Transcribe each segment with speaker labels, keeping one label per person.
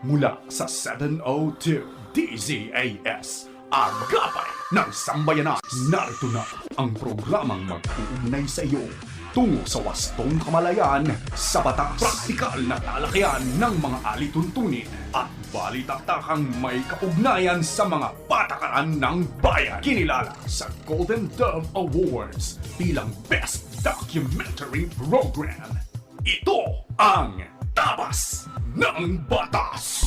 Speaker 1: Mula sa 702 DZAS, Agapay ng Sambayanan. Narito na ang programang mag-uugnay sa iyo tungo sa wastong kamalayan sa batas. Praktikal na talakayan ng mga alituntunin at balitaktakang may kaugnayan sa mga patakaran ng bayan. Kinilala sa Golden Dove Awards bilang Best Documentary Program. Ito ang Tabas ng Batas!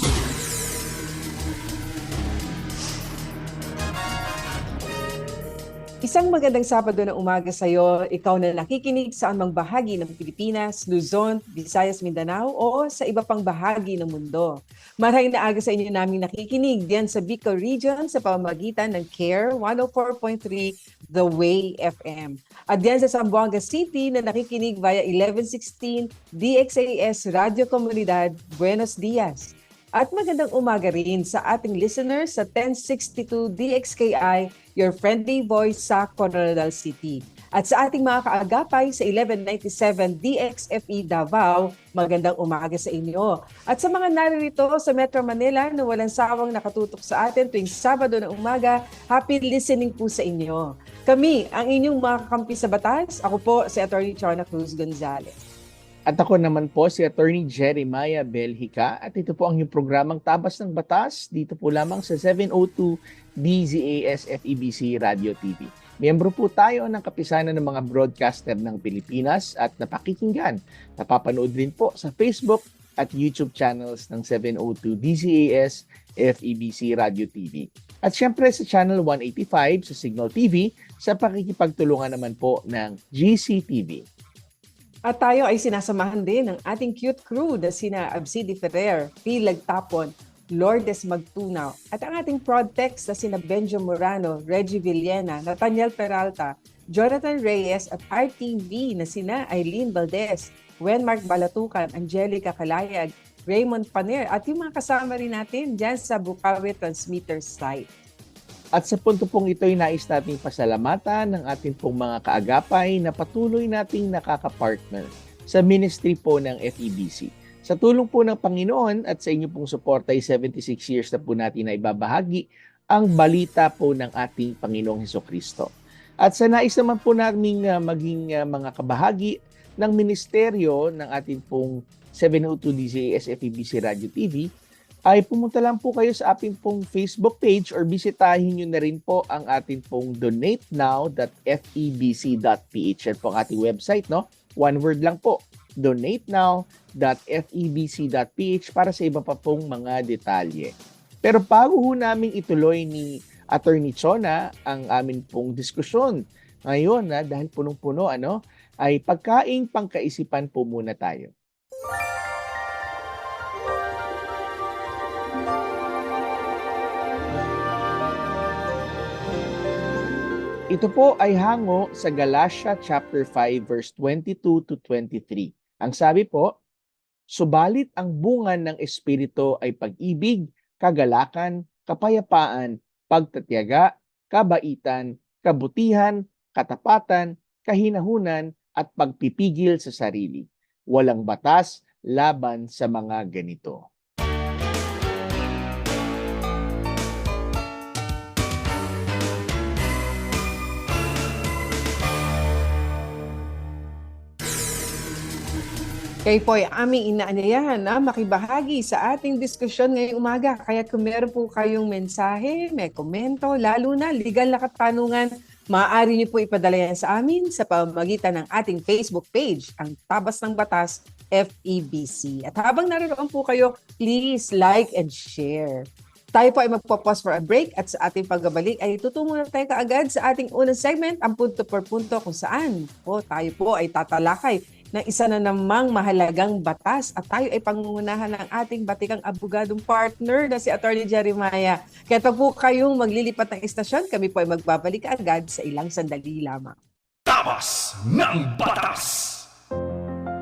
Speaker 2: Isang magandang Sabado na umaga sa iyo, ikaw na nakikinig sa anumang bahagi ng Pilipinas, Luzon, Visayas, Mindanao o sa iba pang bahagi ng mundo. Maraming aga sa inyo naming nakikinig diyan sa Bicol Region sa pamamagitan ng CARE 104.3 The Way FM. At diyan sa Zamboanga City na nakikinig via 1116 DXAS Radio Comunidad, Buenos Dias. At magandang umaga rin sa ating listeners sa 1062 DXKI, your friendly voice sa Coronadal City. At sa ating mga kaagapay sa 1197 DXFE Davao, magandang umaga sa inyo. At sa mga naririto sa Metro Manila na walang sawang nakatutok sa atin tuwing Sabado na umaga, happy listening po sa inyo. Kami, ang inyong mga kakampi sa batas, ako po si Atty. Chona Cruz Gonzalez.
Speaker 3: At ako naman po si Attorney Jeremiah Belhica at ito po ang inyong programang Tabas ng Batas dito po lamang sa 702 DZAS FEBC Radio TV. Miyembro po tayo ng kapisanan ng mga broadcaster ng Pilipinas at napakikinggan. Napapanood din po sa Facebook at YouTube channels ng 702 DZAS FEBC Radio TV. At syempre sa Channel 185 sa Signal TV sa pakikipagtulungan naman po ng GCTV.
Speaker 2: At tayo ay sinasamahan din ng ating cute crew na sina Absidi Ferrer, Pilag Tapon, Lourdes Magtunaw at ang ating ProdTex na sina Benjo Morano, Reggie Villena, Nathaniel Peralta, Jonathan Reyes at RTV na sina Eileen Valdez, Wenmark Balatukan, Angelica Kalayag, Raymond Paner at yung mga kasama rin natin dyan sa Bukawi Transmitter site.
Speaker 3: At sa punto pong ito ay nais nating pasalamatan ng ating pong mga kaagapay na patuloy nating nakakapartner sa ministry po ng FEBC. Sa tulong po ng Panginoon at sa inyo pong suporta ay 76 years na po natin na ibabahagi ang balita po ng ating Panginoong Hesukristo. At sa nais naman po naming maging mga kabahagi ng ministeryo ng ating pong 702 DZAS FEBC Radio TV, ay pumunta lang po kayo sa ating pong Facebook page or bisitahin nyo na rin po ang ating pong donatenow.febc.ph. Yan po ang ating website, no? One word lang po, donatenow.febc.ph para sa iba pa pong mga detalye. Pero bago ho namin ituloy ni Attorney Chona ang amin pong diskusyon ngayon, dahil punong-puno, ay pagkaing pangkaisipan po muna tayo. Ito po ay hango sa Galatia chapter 5 verse 22 to 23. Ang sabi po, subalit ang bunga ng Espiritu ay pag-ibig, kagalakan, kapayapaan, pagtatiyaga, kabaitan, kabutihan, katapatan, kahinahunan, at pagpipigil sa sarili. Walang batas laban sa mga ganito.
Speaker 2: Kayo po ay aming inaanyayahan na makibahagi sa ating diskusyon ngayong umaga. Kaya kung meron po kayong mensahe, may komento, lalo na legal na katanungan, maaari niyo po ipadala yan sa amin sa pamamagitan ng ating Facebook page, ang Tabas ng Batas FEBC. At habang naroon po kayo, please like and share. Tayo po ay magpo-pause for a break at sa ating pagbabalik ay tutungo na tayo kaagad sa ating unang segment, ang punto per punto kung saan tayo po ay tatalakay ng isa na namang mahalagang batas at tayo ay pangungunahan ng ating batikang abogadong partner na si Atty. Jeremiah. Kaya pag po kayong maglilipat ng istasyon, kami po ay magbabalik agad sa ilang sandali lamang.
Speaker 1: Tabas ng Batas!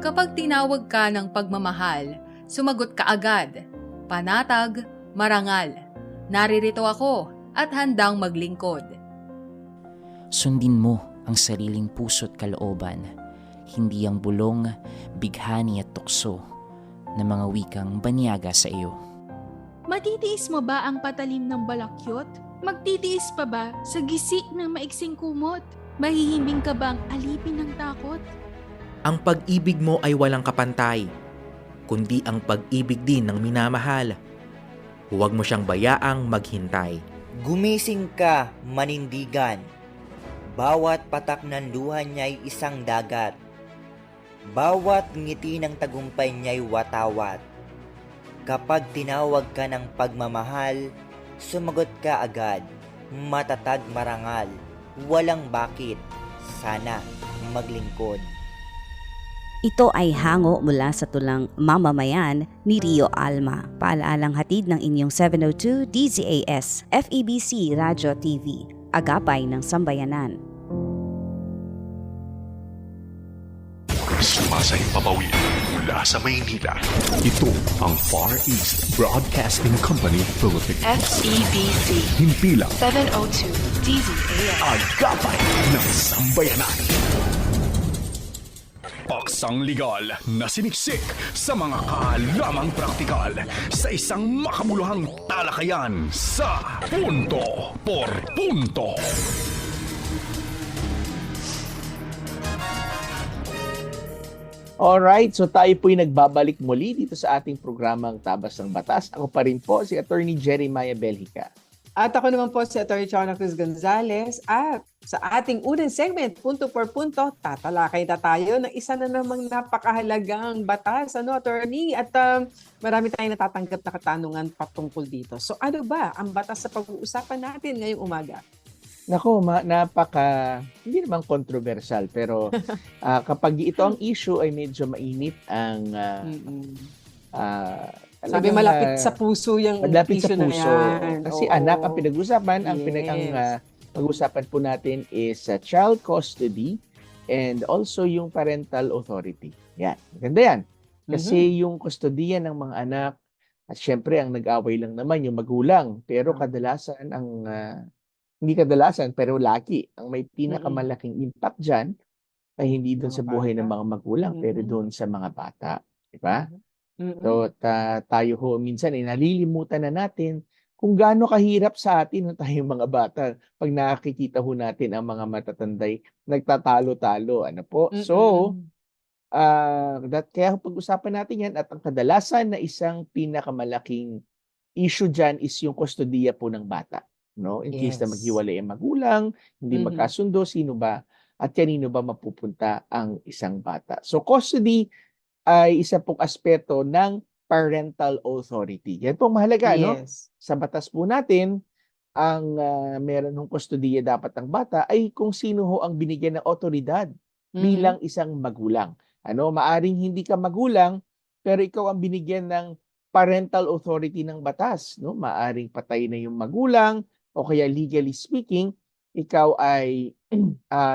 Speaker 4: Kapag tinawag ka ng pagmamahal, sumagot ka agad. Panatag, marangal. Naririto ako at handang maglingkod.
Speaker 5: Sundin mo ang sariling puso't kalooban, hindi ang bulong, bighani at tukso na mga wikang banyaga sa iyo.
Speaker 6: Matitiis mo ba ang patalim ng balakyot? Magtitiis pa ba sa gisi ng maiksing kumot? Mahihimbing ka bang alipin ng takot?
Speaker 7: Ang pag-ibig mo ay walang kapantay, kundi ang pag-ibig din ng minamahal. Huwag mo siyang bayaang maghintay.
Speaker 8: Gumising ka, manindigan. Bawat patak ng luha niya'y isang dagat. Bawat ngiti ng tagumpay niya'y watawat. Kapag tinawag ka ng pagmamahal, sumagot ka agad. Matatag marangal, walang bakit. Sana maglingkod.
Speaker 9: Ito ay hango mula sa tulang Mamamayan ni Rio Alma. Paalaalang hatid ng inyong 702 DZAS, FEBC Radio TV, Agapay ng Sambayanan.
Speaker 1: Sumasay papawid mula sa Maynila. Ito ang Far East Broadcasting Company Philippines.
Speaker 10: FEBC
Speaker 1: Himpilang
Speaker 10: 702 DZAS.
Speaker 1: Agapay ng Sambayanan. Paksang legal na siniksik sa mga kaalamang praktikal sa isang makabuluhang talakayan sa Punto por Punto.
Speaker 3: Alright, so tayo po'y nagbabalik muli dito sa ating programang Tabas ng Batas. Ako pa rin po si Attorney Jeremiah Belhica.
Speaker 2: At ako naman po si Atty. Chona Cruz Gonzales at sa ating unang segment, punto por punto, tatalakay na tayo ng isa na namang napakahalagang batas, attorney? At marami tayong natatanggap na katanungan patungkol dito. So ano ba ang batas sa pag-uusapan natin ngayong umaga?
Speaker 3: Nako, hindi naman controversial, pero kapag ito ang issue ay medyo mainit ang
Speaker 2: sabi malapit sa puso yung
Speaker 3: malapit sa
Speaker 2: issue na
Speaker 3: puso.
Speaker 2: yan.
Speaker 3: Kasi
Speaker 2: Oo.
Speaker 3: anak ang pinag-usapan, ang
Speaker 2: Yes.
Speaker 3: pag-usapan po natin is child custody and also yung parental authority. Yan, maganda yan. Kasi yung kustodiya ng mga anak, at syempre ang nag-away lang naman yung magulang, pero kadalasan hindi kadalasan, pero laki, ang may pinakamalaking impact dyan ay hindi doon
Speaker 2: Mga
Speaker 3: sa buhay ng
Speaker 2: bata.
Speaker 3: mga magulang, pero doon sa mga bata. Diba?
Speaker 2: Mm-mm.
Speaker 3: So, tayo ho, minsan nalilimutan na natin kung gaano kahirap sa atin tayong mga bata pag nakikita ho natin ang mga matatanday nagtatalo-talo. Ano po?
Speaker 2: Mm-mm.
Speaker 3: So, kaya pag-usapan natin yan at ang kadalasan na isang pinakamalaking issue dyan is yung kustodiya po ng bata. No? In case na
Speaker 2: Yes.
Speaker 3: maghiwalay ang magulang, hindi
Speaker 2: Mhm.
Speaker 3: magkasundo, sino ba at kanino ba mapupunta ang isang bata. So, custody ay isa pong aspeto ng parental authority. Yan pong mahalaga, no?
Speaker 2: Yes.
Speaker 3: Sa batas po natin, ang meron ng kustodiya dapat ng bata ay kung sino ho ang binigyan ng otoridad bilang isang magulang. Maaring hindi ka magulang, pero ikaw ang binigyan ng parental authority ng batas, no? Maaring patay na yung magulang o kaya legally speaking, ikaw ay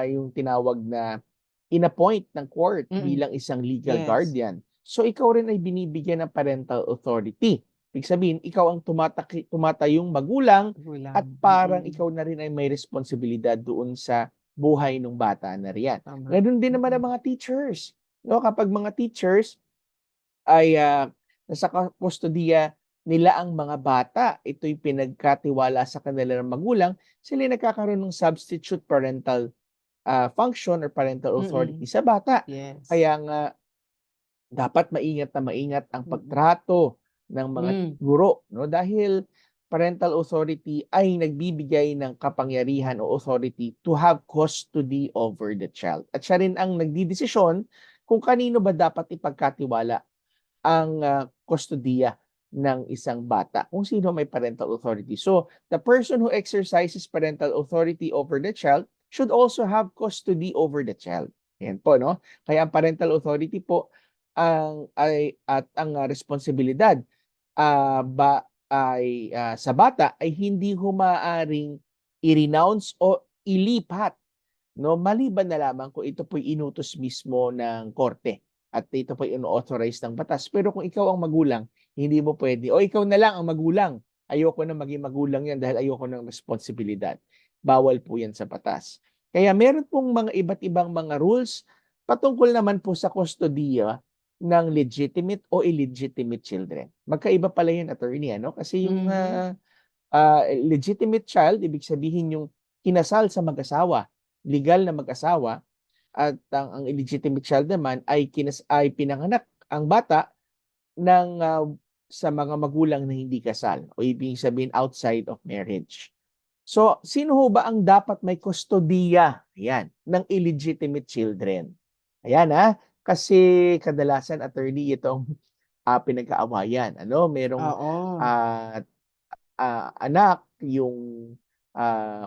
Speaker 3: yung tinawag na in-appoint ng court bilang isang legal
Speaker 2: Yes.
Speaker 3: guardian. So ikaw rin ay binibigyan ng parental authority. Ibig sabihin, ikaw ang tumatayong magulang at parang ikaw na rin ay may responsibilidad doon sa buhay ng bata na riyan.
Speaker 2: Tama.
Speaker 3: Ganun din naman ang mga teachers. No, kapag mga teachers ay nasa kustodiya nila ang mga bata, ito'y pinagkatiwala sa kanila ng magulang, sila ay nagkakaroon ng substitute parental function or parental authority sa bata.
Speaker 2: Yes.
Speaker 3: Kaya nga, dapat maingat na maingat ang pagtrato ng mga guro, no? Dahil parental authority ay nagbibigay ng kapangyarihan o authority to have custody over the child. At siya rin ang nagdidesisyon kung kanino ba dapat ipagkatiwala ang kustodiya ng isang bata, kung sino may parental authority. So, the person who exercises parental authority over the child should also have custody over the child. Yan po, no? Kaya ang parental authority po ang responsibilidad sa bata ay hindi humaaring i-renounce o ilipat, no? Maliban na lamang kung ito po'y inutos mismo ng korte at ito po'y ino-authorize ng batas. Pero kung ikaw ang magulang, hindi mo pwede. O ikaw na lang ang magulang. Ayoko na maging magulang yan dahil ayoko ng responsibilidad. Bawal po yan sa batas. Kaya meron pong mga iba't ibang mga rules patungkol naman po sa kustodiya ng legitimate o illegitimate children. Magkaiba pala yun, attorney, ano? Kasi yung legitimate child, ibig sabihin yung kinasal sa mag-asawa, legal na mag-asawa, at ang illegitimate child naman ay pinanganak ang bata ng sa mga magulang na hindi kasal o ibig sabihin outside of marriage. So, sino ho ba ang dapat may kustodiya ng illegitimate children? Ayan kasi kadalasan attorney itong pinag-aawayan. Merong
Speaker 2: Oo.
Speaker 3: anak yung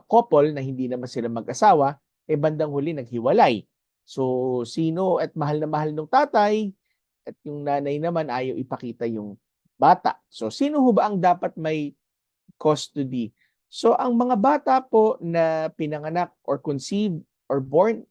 Speaker 3: couple na hindi naman sila mag-asawa, bandang huli naghiwalay. So, sino at mahal na mahal ng tatay at yung nanay naman ayaw ipakita yung bata. So, sino ho ba ang dapat may custody? So, ang mga bata po na pinanganak or conceived or born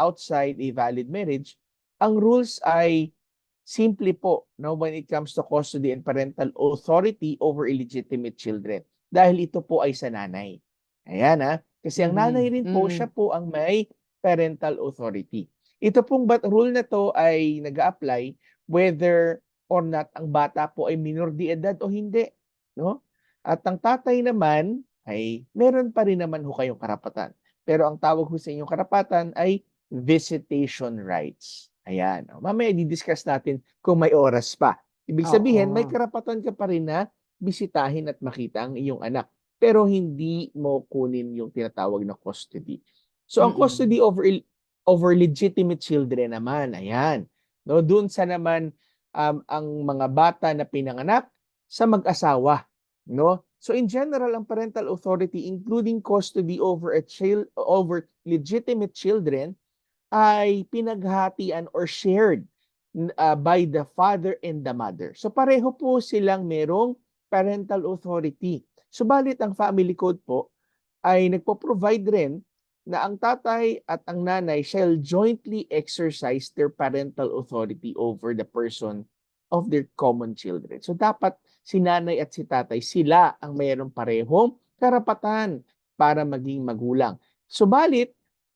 Speaker 3: outside a valid marriage, ang rules ay simply po when it comes to custody and parental authority over illegitimate children. Dahil ito po ay sa nanay. Ayan kasi ang nanay rin po, siya po ang may parental authority. Ito pong rule na to ay nag-a-apply whether or not ang bata po ay minor de edad o hindi. No? At ang tatay naman ay meron pa rin naman ho kayong karapatan. Pero ang tawag ho sa inyong karapatan ay visitation rights. Ayan. Mamaya i-discuss natin kung may oras pa. Ibig sabihin, may karapatan ka pa rin na bisitahin at makita ang iyong anak. Pero hindi mo kunin yung tinatawag na custody. So, ang custody over legitimate children naman, ayan. Doon sa naman ang mga bata na pinanganak sa mag-asawa. So, in general, ang parental authority, including custody over legitimate children, ay pinaghatian or shared by the father and the mother. So pareho po silang merong parental authority. Subalit ang family code po ay nagpo-provide rin na ang tatay at ang nanay shall jointly exercise their parental authority over the person of their common children. So dapat si nanay at si tatay, sila ang mayroong parehong karapatan para maging magulang. Subalit,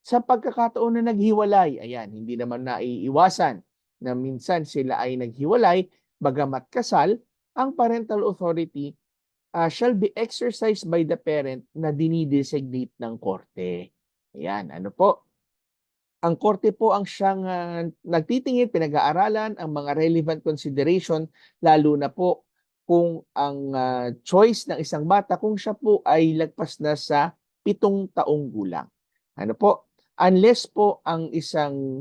Speaker 3: sa pagkakataon na naghiwalay, ayan, hindi naman naiiwasan na minsan sila ay naghiwalay, bagamat kasal, ang parental authority shall be exercised by the parent na dinidesignate ng korte. Ayan, ang korte po ang siyang nagtitingin, pinag-aaralan ang mga relevant consideration, lalo na po kung ang choice ng isang bata, kung siya po ay lagpas na sa 7 taong gulang. Unless po ang isang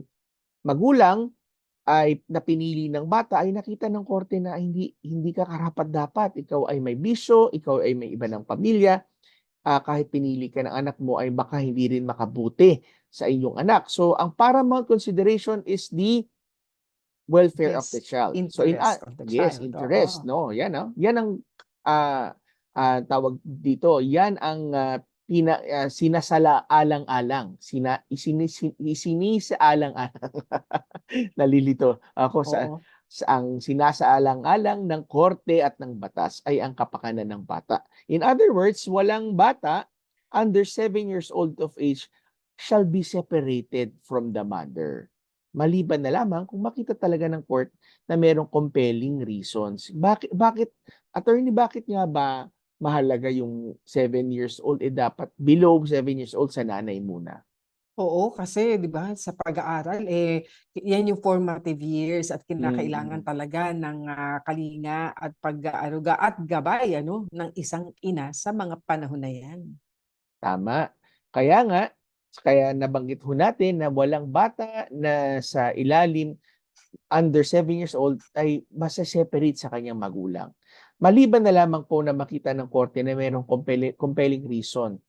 Speaker 3: magulang ay napinili ng bata ay nakita ng korte na hindi ka karapat-dapat, ikaw ay may bisyo, ikaw ay may iba ng pamilya, kahit pinili ka ng anak mo ay baka hindi rin makabuti sa inyong anak. So ang paramount consideration is the welfare of the child.
Speaker 2: Interest of the child.
Speaker 3: Interest. Yan ang tawag dito. Yan ang sinasala-alang-alang. Isinisaalang-alang. Nalilito ako sa ang sinasaalang-alang ng korte at ng batas ay ang kapakanan ng bata. In other words, walang bata under 7 years old of age shall be separated from the mother. Maliban na lamang kung makita talaga ng court na merong compelling reasons. Bakit nga ba mahalaga yung 7 years old, dapat below 7 years old sa nanay muna?
Speaker 2: Oo, kasi 'di ba sa pag-aaral yan yung formative years at kinakailangan talaga ng kalinga at pag-aaruga at gabay ng isang ina sa mga panahon na yan.
Speaker 3: Tama. Kaya nabanggit ho natin na walang bata na sa ilalim under 7 years old ay masa-separate sa kanyang magulang. Maliban na lamang po na makita ng korte na mayroong compelling reason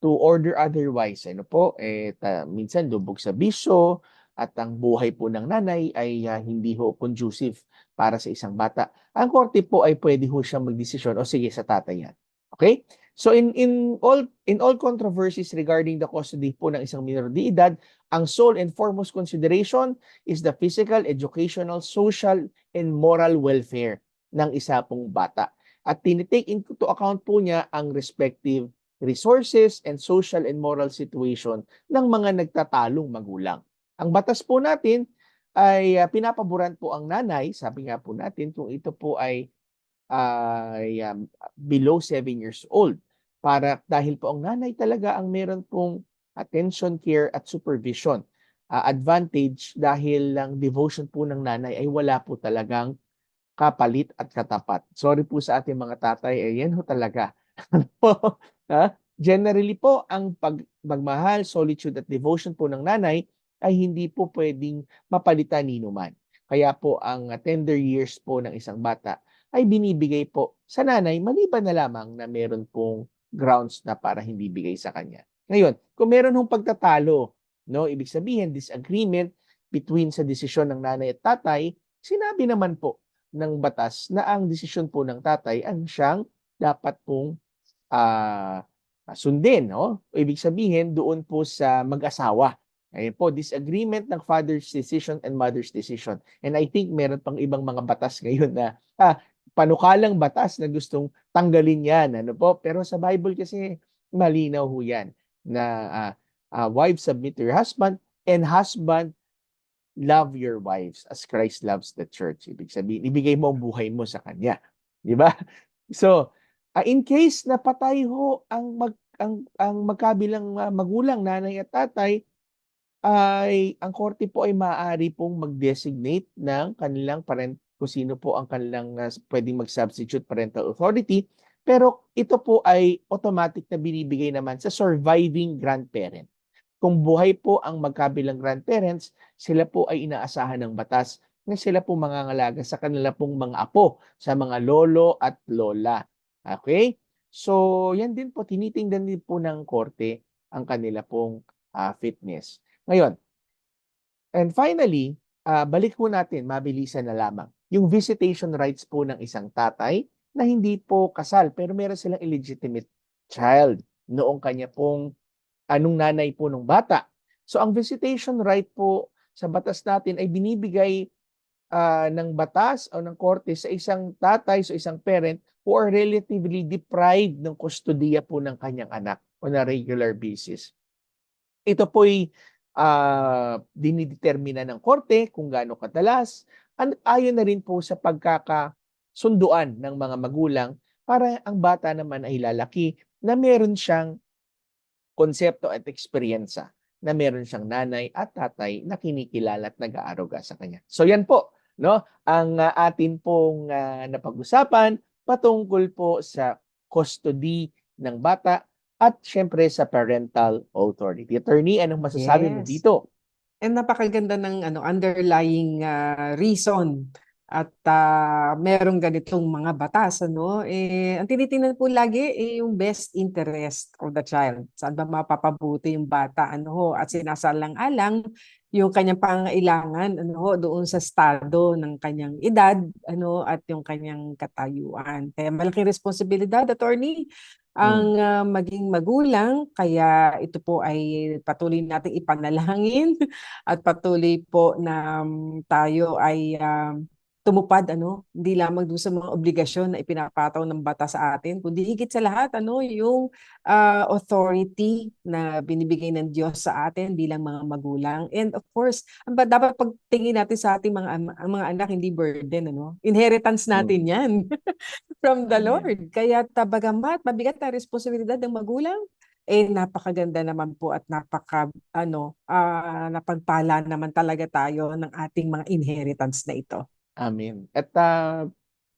Speaker 3: to order otherwise. Minsan lubog sa bisyo at ang buhay po ng nanay ay hindi ho conducive para sa isang bata. Ang korte po ay pwede ho siyang magdesisyon, o sige, sa tatay yan. Okay? So in all controversies regarding the custody po ng isang minor de edad, ang sole and foremost consideration is the physical, educational, social, and moral welfare ng isa pong bata. At tinitake into account po niya ang respective resources and social and moral situation ng mga nagtatalong magulang. Ang batas po natin ay pinapaboran po ang nanay, sabi nga po natin, kung ito po ay below 7 years old. Dahil po ang nanay talaga ang meron pong attention, care at supervision. Advantage dahil lang devotion po ng nanay ay wala po talagang kapalit at katapat. Sorry po sa ating mga tatay, yan ho talaga. Generally po, ang pagmahal, solitude at devotion po ng nanay ay hindi po pwedeng mapalitan ni numan. Kaya po ang tender years po ng isang bata ay binibigay po sa nanay maliban na lamang na meron pong grounds na para hindi bigay sa kanya. Ngayon, kung meron hong pagtatalo, no, ibig sabihin disagreement between sa desisyon ng nanay at tatay, sinabi naman po ng batas na ang desisyon po ng tatay ang siyang dapat pong sundin, no? Ibig sabihin doon po sa mag-asawa. Ayun po, disagreement ng father's decision and mother's decision. And I think meron pang ibang mga batas ngayon na panukalang batas na gustong tanggalin yan. Ano po? Pero sa Bible kasi malinaw ho yan na wives submit to your husband and husband love your wives as Christ loves the church. Ibig sabihin, ibigay mo ang buhay mo sa kanya. Di ba? So, in case na patay ho ang magkabilang magulang, nanay at tatay, ay ang korte po ay maaari pong mag-designate ng kanilang kung sino po ang kanilang pwedeng mag-substitute parental authority. Pero ito po ay automatic na binibigay naman sa surviving grandparent. Kung buhay po ang magkabilang grandparents, sila po ay inaasahan ng batas na sila po mangangalaga sa kanila pong mga apo, sa mga lolo at lola. Okay? So, yan din po, tinitingnan din po ng korte ang kanila pong fitness. Ngayon, and finally, balik po natin, mabilisan na lamang, yung visitation rights po ng isang tatay na hindi po kasal, pero meron silang illegitimate child noong kanya pong anong nanay po ng bata. So, ang visitation right po sa batas natin ay binibigay ng batas o ng korte sa isang tatay, so isang parent who are relatively deprived ng kustodiya po ng kanyang anak on a regular basis. Ito po'y dinidetermina ng korte kung gaano kadalas, at ayon na rin po sa pagkakasunduan ng mga magulang para ang bata naman ay lalaki na meron siyang konsepto at eksperyensa na meron siyang nanay at tatay na kinikilala at nag-aaruga sa kanya. So yan po, no, ang atin pong napag-usapan patungkol po sa custody ng bata at syempre sa parental authority. Attorney, anong masasabi mo dito?
Speaker 2: And napakaganda ng underlying reason at merong ganitong mga batas. Ang tinitingnan po lagi yung best interest of the child. Saan ba mapapabuti yung bata? At sinasalang-alang yung kanyang pangailangan doon sa estado ng kanyang edad at yung kanyang katayuan. Kaya malaking responsibilidad, attorney, ang maging magulang, kaya ito po ay patuloy nating ipanalangin at patuloy po na tayo ay tumupad hindi lamang doon sa mga obligasyon na ipinapataw ng batas sa atin, kundi higit sa lahat yung authority na binibigay ng Diyos sa atin bilang mga magulang. And of course, dapat pagtingin natin sa ating mga anak, hindi burden, inheritance natin yan from the Lord. Kaya bagamat mabigat na responsibilidad ng magulang, napakaganda naman po at napagpala naman talaga tayo ng ating mga inheritance na ito.
Speaker 3: Amen. At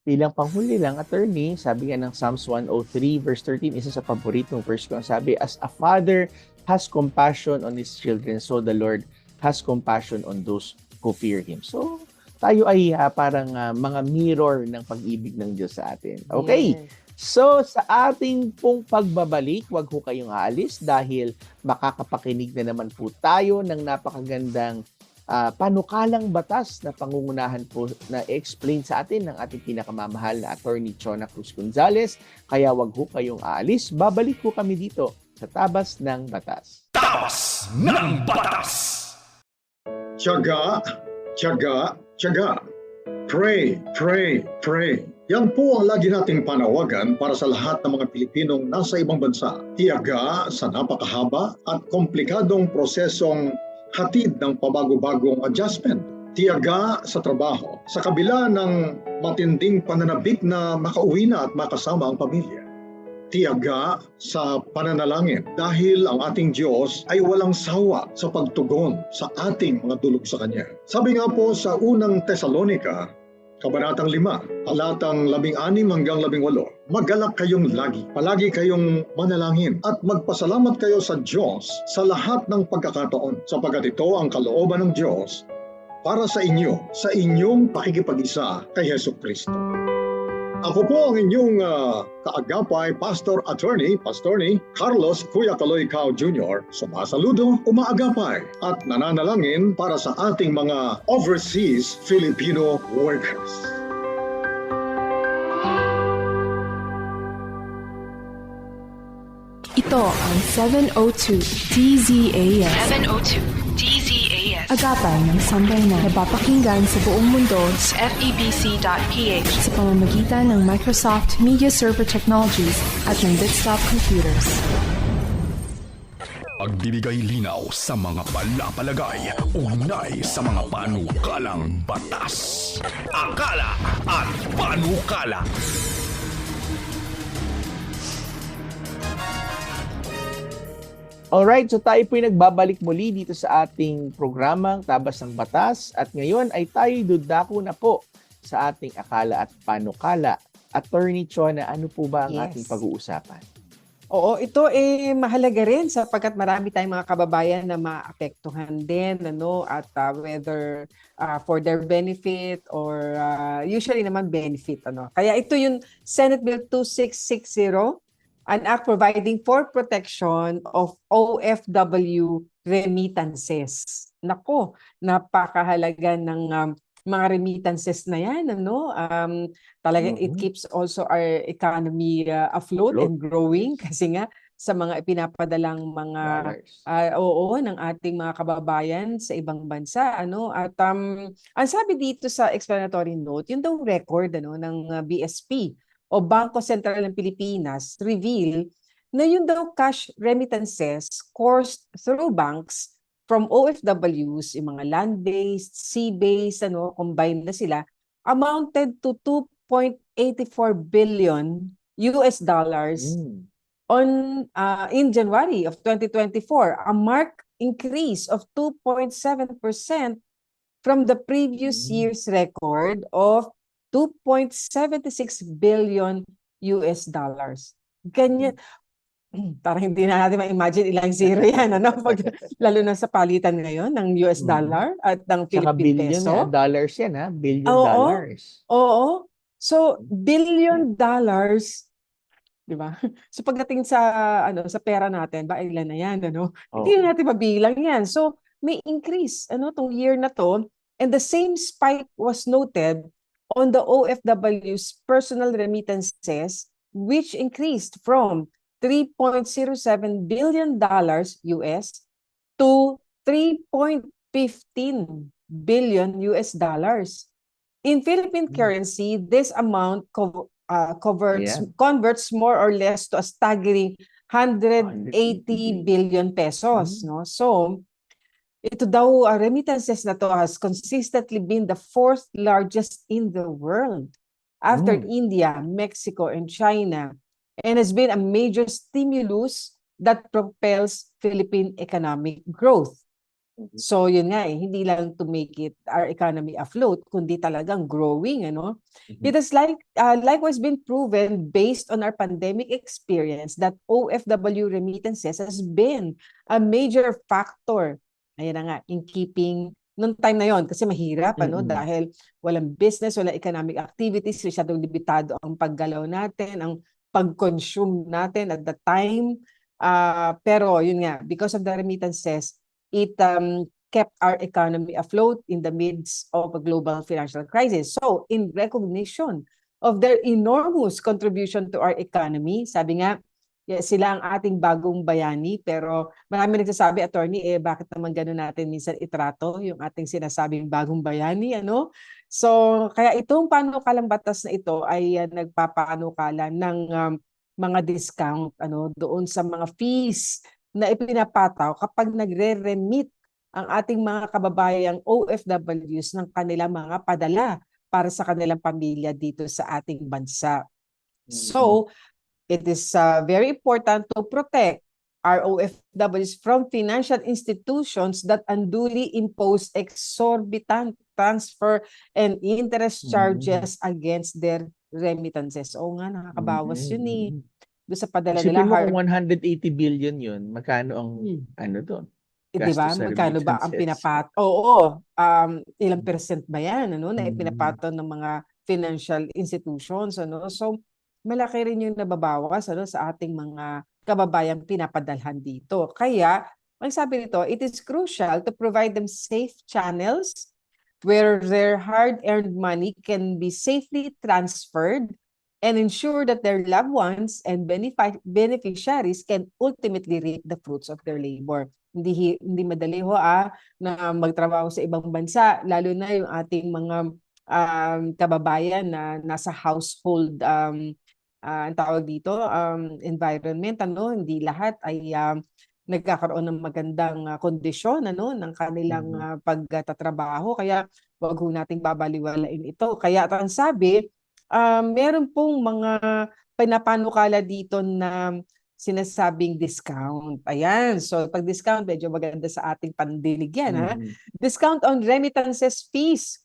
Speaker 3: bilang panghuli lang, attorney, sabi nga ng Psalms 103 verse 13, isa sa paboritong verse ko, sabi, as a father has compassion on his children, so the Lord has compassion on those who fear Him. So, tayo ay parang mga mirror ng pag-ibig ng Diyos sa atin. Okay? Yes. So, sa ating pong pagbabalik, wag ho kayong aalis dahil makakapakinig na naman po tayo ng napakagandang panukalang batas na pangungunahan po na explain sa atin ng ating pinakamamahal na Attorney Chona Cruz Gonzales. Kaya wag ho kayong aalis. Babalik po kami dito sa Tabas ng Batas.
Speaker 1: Tabas ng Batas!
Speaker 11: Tiyaga, tiyaga, tiyaga. Pray, pray, pray. Yan po ang lagi nating panawagan para sa lahat ng mga Pilipinong nasa ibang bansa. Tiyaga sa napakahaba at komplikadong prosesong hatid ng pabago-bagong adjustment. tiyaga sa trabaho, sa kabila ng matinding pananabik na makauwi na at makasama ang pamilya. Tiyaga sa pananalangin dahil ang ating Diyos ay walang sawa sa pagtugon sa ating mga dulog sa Kanya. Sabi nga po sa unang Tesalonica, Kabanatang 5, talatang 16 hanggang 18, magalak kayong lagi, palagi kayong manalangin at magpasalamat kayo sa Diyos sa lahat ng pagkakataon, sapagkat ito ang kalooban ng Diyos para sa inyo, sa inyong pakikipag-isa kay Hesus Kristo. Ako po ang inyong kaagapay, Pastor Attorney Carlos Kuya Kaloy Cao Jr. Sumasaludo, umaagapay at nananalangin para sa ating mga overseas Filipino workers.
Speaker 6: Ito ang 702 DZAS.
Speaker 10: 702 DZAS.
Speaker 6: Agapan ng sambayanan na napapakinggan sa buong mundo
Speaker 10: sa FEBC.ph
Speaker 6: sa pamamagitan ng Microsoft Media Server Technologies at ng Desktop Computers.
Speaker 1: Pagbibigay linaw sa mga palapalagay, ugnay sa mga panukalang batas. Akala at panukala.
Speaker 3: Alright, so tayo po'y nagbabalik muli dito sa ating programang Tabas ng Batas at ngayon ay tayo dudako na po sa ating akala at panukala. Attorney Chona, ano po ba ang ating pag-uusapan?
Speaker 2: Oo, ito mahalaga rin sapagkat marami tayong mga kababayan na maapektuhan din at whether for their benefit or usually naman benefit Kaya ito yung Senate Bill 2660, an act providing for protection of OFW remittances. Nako, napakahalaga ng mga remittances na yan. Talaga it keeps also our economy afloat and growing kasi nga sa mga ipinapadalang mga ng ating mga kababayan sa ibang bansa at ang sabi dito sa explanatory note, yung daw record ng BSP o Bangko Sentral ng Pilipinas reveal na yung daw cash remittances coursed through banks from OFWs, yung mga land-based, sea-based, combined na sila, amounted to 2.84 billion US dollars in January of 2024, a marked increase of 2.7% from the previous year's record of 2.76 billion US dollars. Ganyan. Parang hindi na natin ma-imagine ilang zero yan, lalo na sa palitan ngayon ng US dollar at ng Philippine peso.
Speaker 3: Dollars yan, billion dollars.
Speaker 2: Oo. So, billion dollars, di ba? So, pagdating sa pera natin, ilan na yan, Hindi na natin mabilang yan. So, may increase, tong year na to, and the same spike was noted on the OFW's personal remittances, which increased from $3.07 billion US to $3.15 billion US dollars. In Philippine currency, this amount converts more or less to a staggering 180 billion pesos. So, ito daw, remittances na to has consistently been the fourth largest in the world after India, Mexico, and China, and has been a major stimulus that propels Philippine economic growth. So yun nga hindi lang to make it our economy afloat, kundi talagang growing. It has likewise been proven based on our pandemic experience that OFW remittances has been a major factor in keeping nung time na yon kasi mahirap dahil walang business, walang economic activities, masyadong limitado ang paggalaw natin, ang pag-consume natin at the time. Pero yun nga, because of the remittances, it kept our economy afloat in the midst of a global financial crisis. So, in recognition of their enormous contribution to our economy, sabi nga, sila ang ating bagong bayani, pero marami nagsasabi, attorney, bakit naman gano'n natin minsan itrato yung ating sinasabing bagong bayani, So, kaya itong panukalang batas na ito ay nagpapanukala ng mga discount doon sa mga fees na ipinapataw kapag nagre-remit ang ating mga kababayang OFWs ng kanilang mga padala para sa kanilang pamilya dito sa ating bansa. So, it is very important to protect our OFWs from financial institutions that unduly impose exorbitant transfer and interest charges against their remittances. Oo nga, nakakabawas yun eh. Doon sa padala nila.
Speaker 3: Isipin mo kung 180 billion yun, magkano ang ano doon?
Speaker 2: Di ba?
Speaker 3: Gastos sa
Speaker 2: Magkano ba ang
Speaker 3: remittances.
Speaker 2: Oo. Ilang percent ba yan? Na ipinapato ng mga financial institutions? So, malaki rin yung nababawas sa ating mga kababayang pinapadalhan dito. Kaya, ang sabi nito, it is crucial to provide them safe channels where their hard-earned money can be safely transferred and ensure that their loved ones and beneficiaries can ultimately reap the fruits of their labor. Hindi madali na magtrabaho sa ibang bansa, lalo na yung ating mga kababayan na nasa household ang tawag dito, environment, hindi lahat ay nagkakaroon ng magandang kondisyon ng kanilang pagtatrabaho. Kaya wag ho nating babaliwalain ito. Kaya ang sabi, meron pong mga pinapanukala dito na sinasabing discount. Ayan. So, pag discount, medyo maganda sa ating pandinig yan. Discount on remittances fees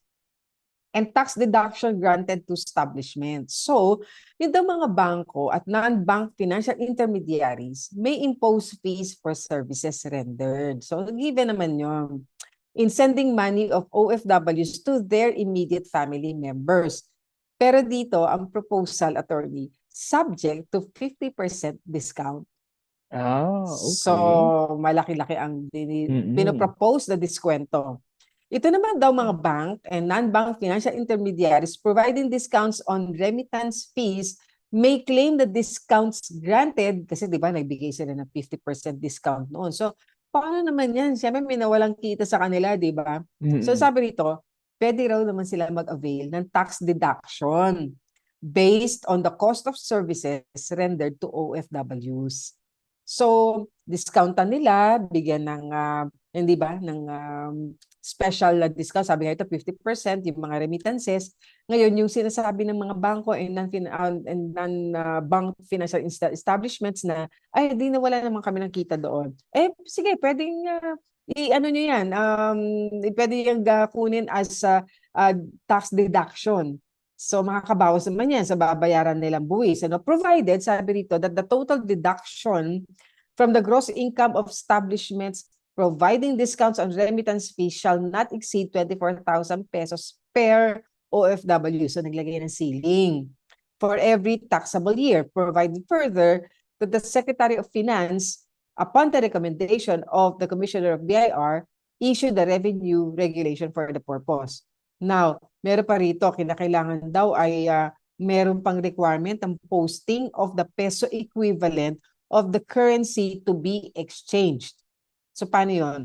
Speaker 2: and tax deduction granted to establishments. So, yung daw mga bangko at non-bank financial intermediaries may impose fees for services rendered. So, given naman yun in sending money of OFWs to their immediate family members. Pero dito, ang proposal, attorney, subject to 50% discount.
Speaker 3: Okay.
Speaker 2: So, malaki-laki ang pinopropose na diskwento. Ito naman daw mga bank and non-bank financial intermediaries providing discounts on remittance fees may claim the discounts granted, kasi di ba nagbigay sila ng 50% discount noon. So, paano naman yan? Siyempre may nawalang kita sa kanila, di ba? So, sabi rito, pwede raw naman sila mag-avail ng tax deduction based on the cost of services rendered to OFWs. So, discountan nila, bigyan ng, hindi ba, ng special discount. Sabi nga ito, 50% yung mga remittances. Ngayon, yung sinasabi ng mga bangko and non-bank financial establishments na, ay, di na wala naman kami ng kita doon. Sige, pwedeng i-ano nyo yan, pwede yung kunin as tax deduction. So, makakabawas naman yan sa babayaran nilang buwis. Provided, sabi rito, that the total deduction from the gross income of establishments providing discounts on remittance fees shall not exceed 24,000 pesos per OFW. So, naglagay ng ceiling for every taxable year. Provided further that the Secretary of Finance, upon the recommendation of the Commissioner of BIR, issue the revenue regulation for the purpose. Now, meron pa rito, kinakailangan daw ay meron pang requirement ng posting of the peso equivalent of the currency to be exchanged. So, paano yun?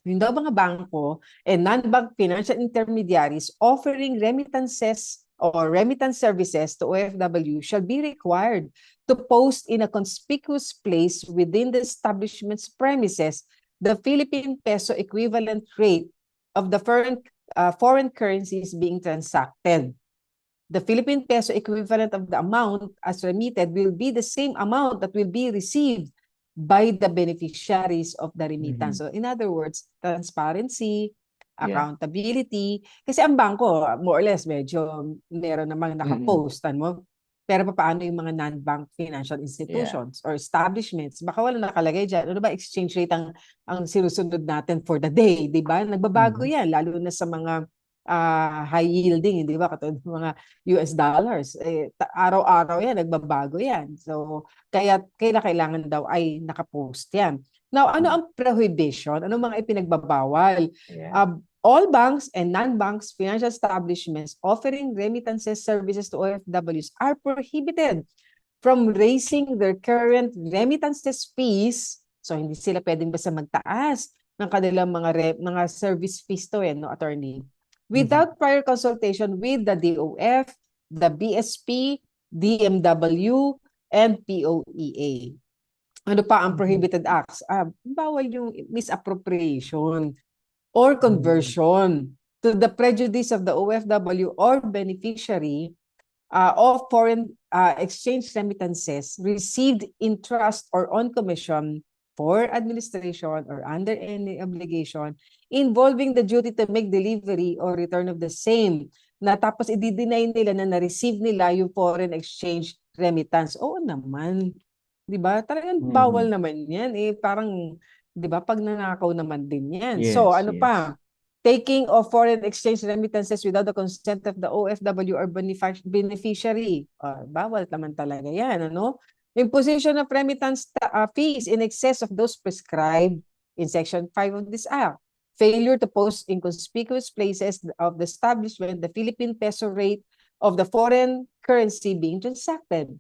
Speaker 2: Yung daw mga bangko and non-bank financial intermediaries offering remittances or remittance services to OFW shall be required to post in a conspicuous place within the establishment's premises the Philippine peso equivalent rate of the foreign currencies being transacted. The Philippine peso equivalent of the amount as remitted will be the same amount that will be received by the beneficiaries of the remittance. So in other words, transparency, accountability. Kasi ang bangko, more or less, medyo meron namang nakapostan mo. Pero paano yung mga non-bank financial institutions or establishments? Baka wala nakalagay dyan. Ano ba exchange rate ang sinusunod natin for the day? Di ba? Nagbabago yan, lalo na sa mga high yielding, di ba? Katulad ng mga US dollars. Araw-araw yan, nagbabago yan. So, kaya kailangan daw ay nakapost yan. Now, ano ang prohibition? Ano mga ipinagbabawal? All banks and non-banks financial establishments offering remittances services to OFWs are prohibited from raising their current remittances fees. So, hindi sila pwedeng basta magtaas ng kanilang mga service fees to, attorney. Without prior consultation with the DOF, the BSP, DMW, and POEA. Ano pa ang prohibited acts? Bawal yung misappropriation or conversion to the prejudice of the OFW or beneficiary of foreign exchange remittances received in trust or on commission for administration or under any obligation involving the duty to make delivery or return of the same, na tapos i-deny nila na na-receive nila yung foreign exchange remittance. Oo naman. 'Di ba? Talagang bawal naman 'yan. Parang 'di ba, pag nanakaw naman din 'yan. So ano pa? Taking of foreign exchange remittances without the consent of the OFW or beneficiary. Bawal naman talaga 'yan, ano? Imposition of remittance fees in excess of those prescribed in Section 5 of this Act. Failure to post in conspicuous places of the establishment the Philippine peso rate of the foreign currency being transacted.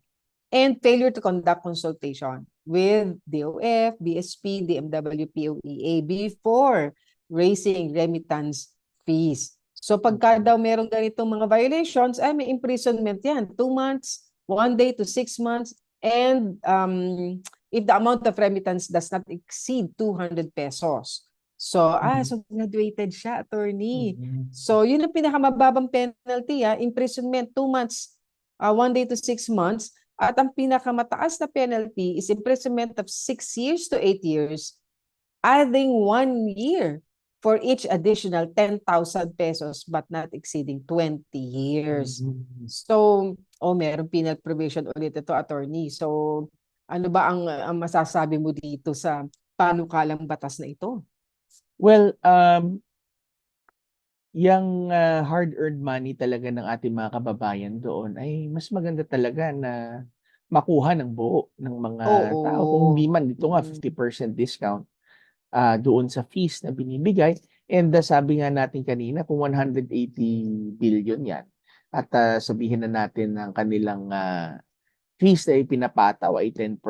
Speaker 2: And failure to conduct consultation with DOF, BSP, DMW, POEA before raising remittance fees. So pagka daw merong ganitong mga violations, may imprisonment yan. 2 months, 1 day to 6 months, and if the amount of remittance does not exceed 200 pesos. So, so graduated siya, attorney. So, yun ang pinakamababang penalty, imprisonment 2 months, 1 day to 6 months. At ang pinakamataas na penalty is imprisonment of 6 years to 8 years, adding 1 year for each additional 10,000 pesos but not exceeding 20 years. So, meron penal probation ulit ito, attorney. So, ano ba ang masasabi mo dito sa panukalang batas na ito?
Speaker 3: Well, yung hard-earned money talaga ng ating mga kababayan doon ay mas maganda talaga na makuha ng buo ng mga tao. Kung hindi man, dito nga 50% discount doon sa fees na binibigay. And sabi nga natin kanina, kung 180 billion yan, at sabihin na natin ang kanilang fees na ipinapataw ay 10%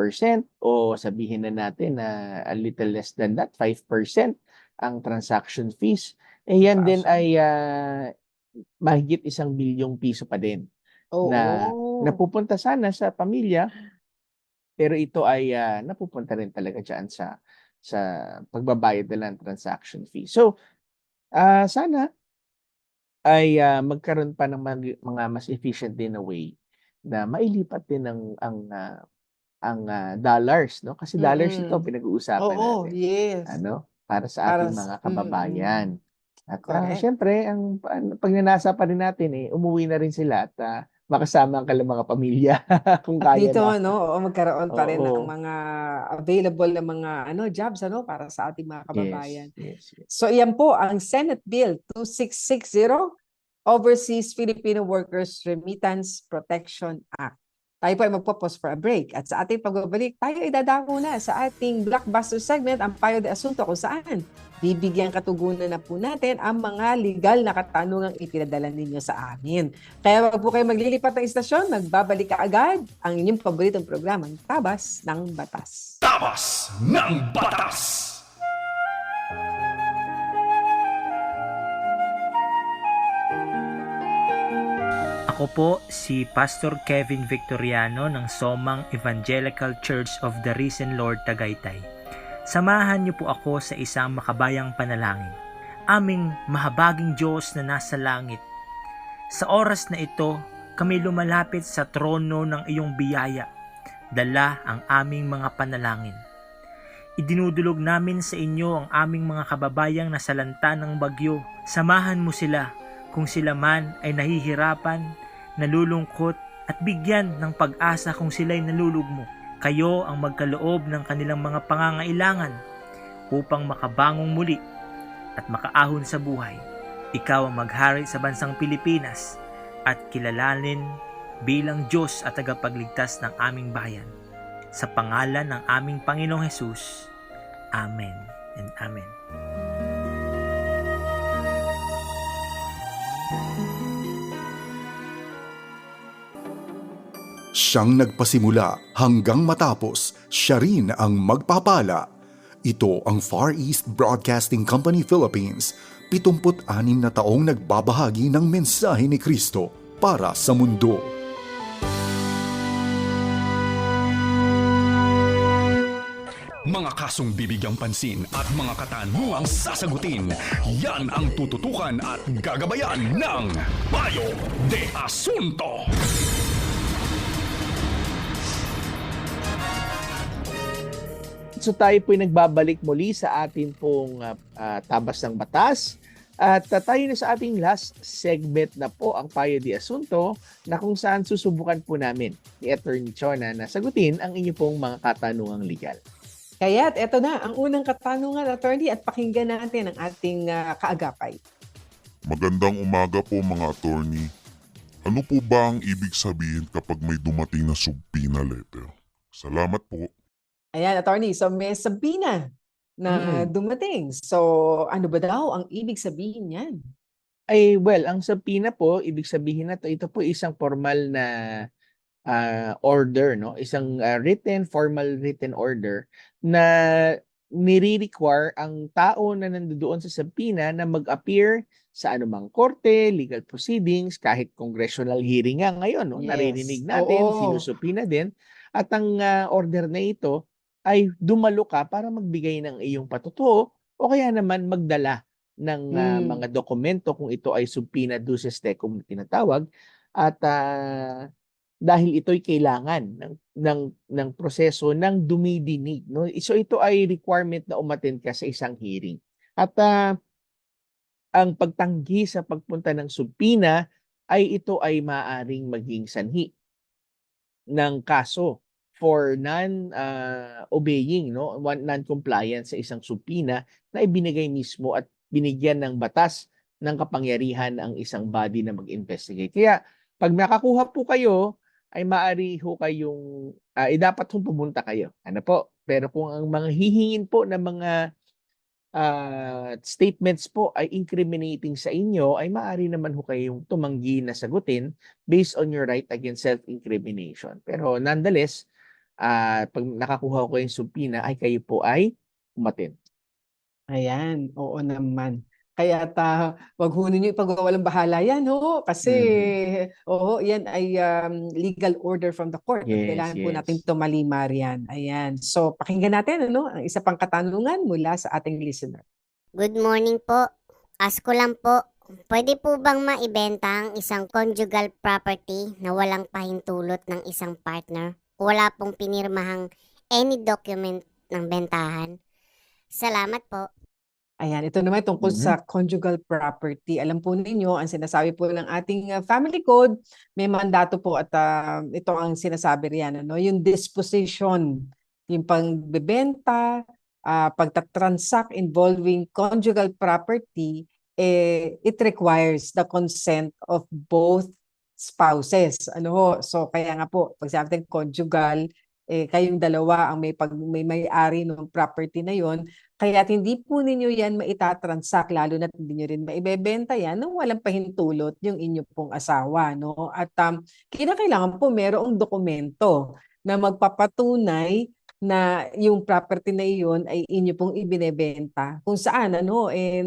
Speaker 3: o sabihin na natin na a little less than that, 5% ang transaction fees, yan din ay mahigit 1 bilyong piso pa din na napupunta sana sa pamilya, pero ito ay napupunta rin talaga dyan sa pagbabayad na ng transaction fee. So, sana ay magkaroon pa ng mga mas efficient din na way na mailipat din ang dollars, no? Kasi dollars ito pinag-uusapan natin.
Speaker 2: Yes.
Speaker 3: Para sa ating mga kababayan. At syempre, pag nanasa pa rin natin, umuwi na rin sila at makasama ang kanilang mga pamilya kung
Speaker 2: at
Speaker 3: kaya
Speaker 2: dito,
Speaker 3: na.
Speaker 2: magkaroon pa rin ng mga available na mga jobs para sa ating mga kababayan.
Speaker 3: Yes.
Speaker 2: So iyan po ang Senate Bill 2660, Overseas Filipino Workers Remittance Protection Act. Tayo po ay magpo-pause for a break. At sa ating pagbabalik, tayo ay dadako na sa ating blockbuster segment, ang Payo de Asunto, kung saan bibigyan katugunan na po natin ang mga legal na katanungang ipinadala ninyo sa amin. Kaya wag po kayo maglilipat ng istasyon, magbabalik ka agad ang inyong paboritong programang Tabas ng Batas.
Speaker 1: Tabas ng Batas!
Speaker 12: Ako po si Pastor Kevin Victoriano ng Somang Evangelical Church of the Risen Lord Tagaytay. Samahan niyo po ako sa isang makabayang panalangin. Aming mahabaging Diyos na nasa langit, sa oras na ito, kami lumalapit sa trono ng iyong biyaya, dala ang aming mga panalangin. Idinudulog namin sa inyo ang aming mga kababayang nasalanta ng bagyo. Samahan mo sila kung sila man ay nahihirapan, nalulungkot at bigyan ng pag-asa kung sila'y nalulugmo. Kayo ang magkaloob ng kanilang mga pangangailangan upang makabangong muli at makaahon sa buhay. Ikaw ang maghari sa bansang Pilipinas at kilalanin bilang Diyos at tagapagligtas ng aming bayan. Sa pangalan ng aming Panginoong Hesus. Amen and Amen.
Speaker 1: Siyang nagpasimula hanggang matapos, siya rin ang magpapala. Ito ang Far East Broadcasting Company Philippines, 76 na taong nagbabahagi ng mensahe ni Kristo para sa mundo. mga kasong bibigyang pansin at mga katanungang sasagutin. Yan ang tututukan at gagabayan ng Payo de Asunto.
Speaker 3: So tayo po'y nagbabalik muli sa atin pong tabas ng batas. At tayo na sa ating last segment na po, ang Payo de Asunto, na kung saan susubukan po namin ni Attorney Chona na sagutin ang inyo pong mga katanungang legal.
Speaker 2: Kaya't eto na ang unang katanungan, attorney, at pakinggan natin ang ating kaagapay.
Speaker 13: Magandang umaga po mga attorney. Ano po ba ang ibig sabihin kapag may dumating na subpoena letter? Salamat po.
Speaker 2: Ayan, attorney, so may sabina na dumating. So ano ba daw ang ibig sabihin niyan?
Speaker 3: Ay, well, ang subpoena po, ibig sabihin na ito po isang formal na order, no? Isang formal written order na nire-require ang tao na nandoon sa subpoena na mag-appear sa anumang korte, legal proceedings, kahit congressional hearing nga ngayon, no?
Speaker 2: Yes.
Speaker 3: Naririnig natin,
Speaker 2: Oo.
Speaker 3: sinusubpoena din. At ang order na ito ay dumalo ka para magbigay ng iyong patutuo o kaya naman magdala ng mga dokumento kung ito ay subpoena duces tecum na tinatawag. At dahil ito'y kailangan ng proseso ng dumidinig, no? So ito ay requirement na umattend ka sa isang hearing. At ang pagtanggi sa pagpunta ng subpoena ay ito ay maaring maging sanhi ng kaso for non-obeying, no? Non-compliance sa isang subpoena na ibinigay mismo at binigyan ng batas ng kapangyarihan ang isang body na mag-investigate. Kaya pag nakakuha po kayo, ay maaari ho kayong, dapat hong pumunta kayo. Ano po? Pero kung ang mga hihingin po ng mga statements po ay incriminating sa inyo, ay maaari naman ho kayong tumanggi na sagutin based on your right against self-incrimination. Pero nonetheless, pag nakakuha ko yung subpoena, ay kayo po ay umattend.
Speaker 2: Ayan, oo naman. Kaya wag ho ninyo ipagwawalang bahala yan, ho, kasi oo, yan ay legal order from the court. At kailangan po natin tumalimar yan. Ayan. So pakinggan natin ang isa pang katanungan mula sa ating listener.
Speaker 14: Good morning po. Ask ko lang po, pwede po bang maibenta ang isang conjugal property na walang pahintulot ng isang partner? Wala pong pinirmahang any document ng bentahan? Salamat po.
Speaker 2: Ayan, ito naman tungkol sa conjugal property. Alam po ninyo, ang sinasabi po ng ating family code, may mandato po at ito ang sinasabi riyan, yung disposition, yung pagbebenta, pagtatransact involving conjugal property, it requires the consent of both spouses. So kaya nga po, pag sabi natin conjugal, kayong dalawa ang may may-ari ng property na yon, kaya hindi po ninyo yan maitatransact, lalo na hindi nyo rin maibebenta yan nung walang pahintulot yung inyo pong asawa, no? At kinakailangan po merong dokumento na magpapatunay na yung property na iyon ay inyo pong ibinebenta, kung saan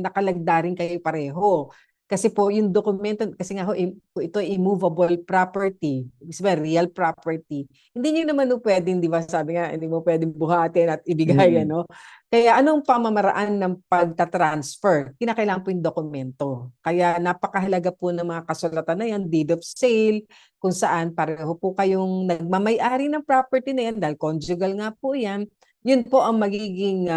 Speaker 2: nakalagda rin kayo pareho. Kasi po yung dokumento, kasi nga ito ay immovable property, real property. Hindi nyo naman pwedeng, di ba, sabi nga, hindi mo pwedeng buhatin at ibigay, Kaya anong pamamaraan ng pagtatransfer? Kinakailangan po yung dokumento. Kaya napakahalaga po ng mga kasulatan na yan, deed of sale, kung saan pareho po kayong nagmamay-ari ng property na yan, dahil conjugal nga po yan, yun po ang magiging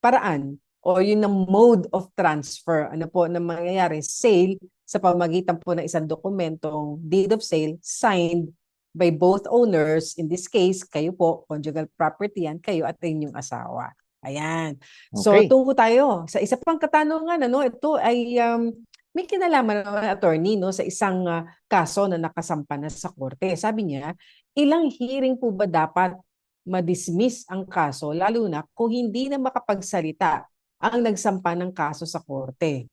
Speaker 2: paraan o yun ang mode of transfer. Ano po na mangyayari? Sale sa pamamagitan po ng isang dokumentong deed of sale signed by both owners. In this case, kayo po, conjugal property yan, kayo at inyong asawa. Ayan. So, tungo tayo sa isa pang katanungan. Ito ay may kinalaman ng attorney sa isang kaso na nakasampa na sa korte. Sabi niya, ilang hearing po ba dapat ma-dismiss ang kaso, lalo na kung hindi na makapagsalita ang nagsampa ng kaso sa korte?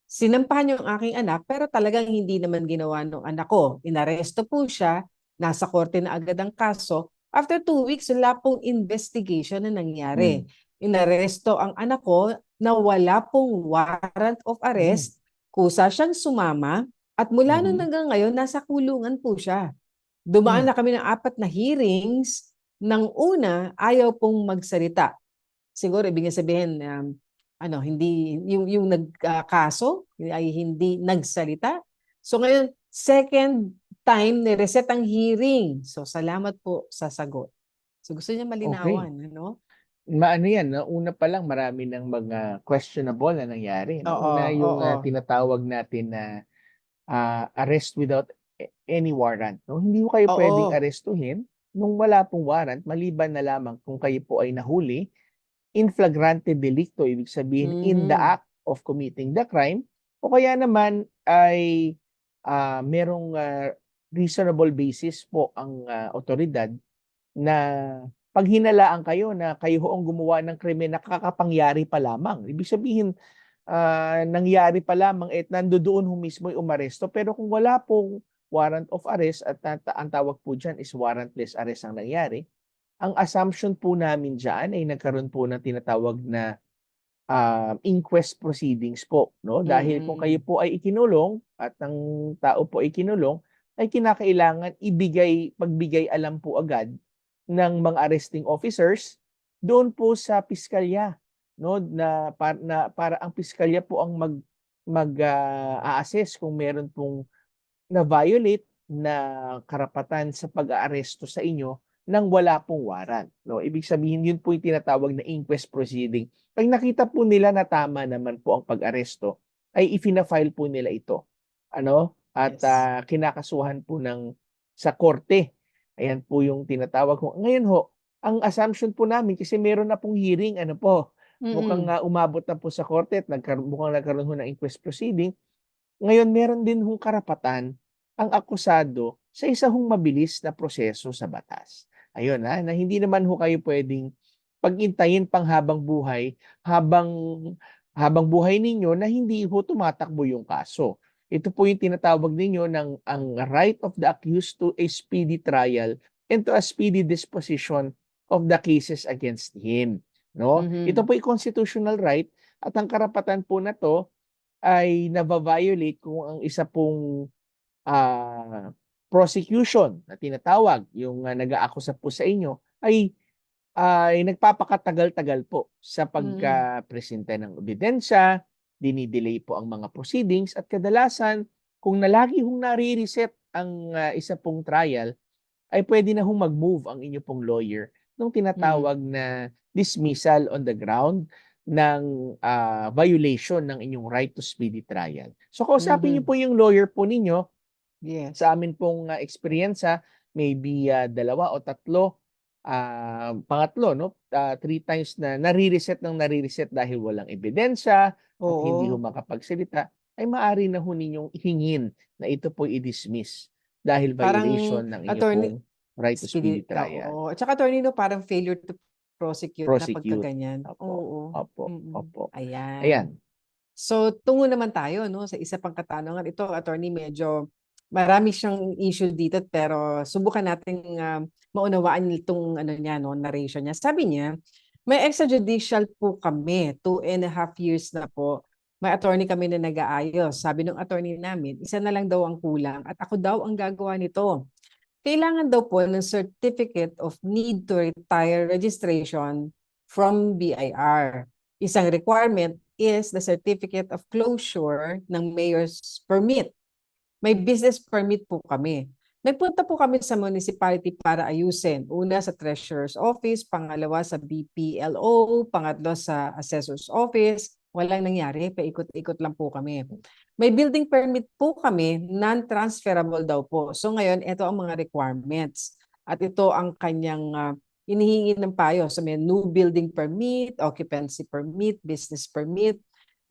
Speaker 2: Sinampahan niyo ang aking anak pero talagang hindi naman ginawa ng anak ko. Inaresto po siya, nasa korte na agad ang kaso. After 2 weeks, wala pong investigation na nangyari. Inaresto ang anak ko na wala pong warrant of arrest, kusa siyang sumama, at mula noon hanggang ngayon, nasa kulungan po siya. Dumaan na kami ng 4 na hearings, nang una, ayaw pong magsalita siguro ibig sabihin hindi yung nagkaso ay hindi nagsalita. So ngayon, second time ni-reset ang hearing. So salamat po sa sagot. So gusto niya malinawan, ano?
Speaker 3: Maano yan, no? Una pa lang marami ng mga questionable na nangyari. No?
Speaker 2: Oo,
Speaker 3: Una yung
Speaker 2: oo.
Speaker 3: tinatawag natin na arrest without any warrant. No? Hindi ko kayo
Speaker 2: Oo.
Speaker 3: pwedeng arestuhin nung wala pong warrant, maliban na lamang kung kayo po ay nahuli in flagrante delicto, ibig sabihin in the act of committing the crime, o kaya naman ay merong reasonable basis po ang otoridad na pag hinalaan kayo na kayo ho ang gumawa ng krimen na kakapangyari pa lamang. Ibig sabihin, nangyari pa lamang at nandoon ho mismo yung umaresto. Pero kung wala pong warrant of arrest at ang tawag po dyan is warrantless arrest ang nangyari, ang assumption po namin dyan ay nagkaroon po ng tinatawag na inquest proceedings po. No? Dahil kung kayo po ay ikinulong at ang tao po ay kinulong, ay kinakailangan pagbigay alam po agad ng mga arresting officers doon po sa piskalya, no, para ang piskalya po ang mag-assess kung meron pong na-violate na karapatan sa pag-aaresto sa inyo nang wala pong warrant, no. Ibig sabihin yun po yung tinatawag na inquest proceeding. Pag nakita po nila na tama naman po ang pag-aresto, ay ifina-file po nila ito. Ano? At kinakasuhan po sa korte. Ayan po yung tinatawag ko. Ngayon ho, ang assumption po namin, kasi meron na pong hearing, mukhang umabot na po sa korte at mukhang nagkaroon ho ng inquest proceeding. Ngayon, meron din hong karapatan ang akusado sa isa hong mabilis na proseso sa batas. Ayun na hindi naman ho kayo pwedeng pag-intayin pang habang buhay ninyo na hindi ho tumatakbo yung kaso. Ito po yung tinatawag ninyo ang right of the accused to a speedy trial and to a speedy disposition of the cases against him. No? Ito po yung constitutional right at ang karapatan po na to ay nababiolate kung ang isa pong prosecution na tinatawag, yung nag-aakusa po sa inyo, ay nagpapakatagal-tagal po sa pagka-presenta ng ebidensya, dinidelay po ang mga proceedings, at kadalasan, kung lagi hong nare-reset ang isa pong trial, ay pwede na hong mag-move ang inyo pong lawyer nung tinatawag na dismissal on the ground ng violation ng inyong right to speedy trial. So kausapin niyo po yung lawyer po ninyo. Sa amin pong experience, maybe 2 o 3, pangatlo, no? 3 times na nare-reset dahil walang ebidensya at hindi ho makapagsalita, ay maaari na ho ninyong ihingin na ito po i-dismiss dahil violation ng inyong right to speedy trial.
Speaker 2: At saka attorney, parang failure to prosecute. Na pagkaganyan.
Speaker 3: Opo.
Speaker 2: Ayan. So, tungo naman tayo sa isa pang katanungan. Ito, attorney, medyo marami siyang issue dito, pero subukan nating maunawaan itong narration niya. Sabi niya, may extrajudicial po kami, 2.5 years na po. May attorney kami na nag-aayos. Sabi ng attorney namin, isa na lang daw ang kulang at ako daw ang gagawa nito. Kailangan daw po ng Certificate of Need to Retire registration from BIR. Isang requirement is the Certificate of Closure ng Mayor's Permit. May business permit po kami. Nagpunta po kami sa municipality para ayusin. Una sa Treasurer's Office, pangalawa sa BPLO, pangatlo sa Assessor's Office. Walang nangyari, paikot-ikot lang po kami. May building permit po kami, non-transferable daw po. So ngayon, ito ang mga requirements. At ito ang kanyang inihingi ng payo. So may new building permit, occupancy permit, business permit.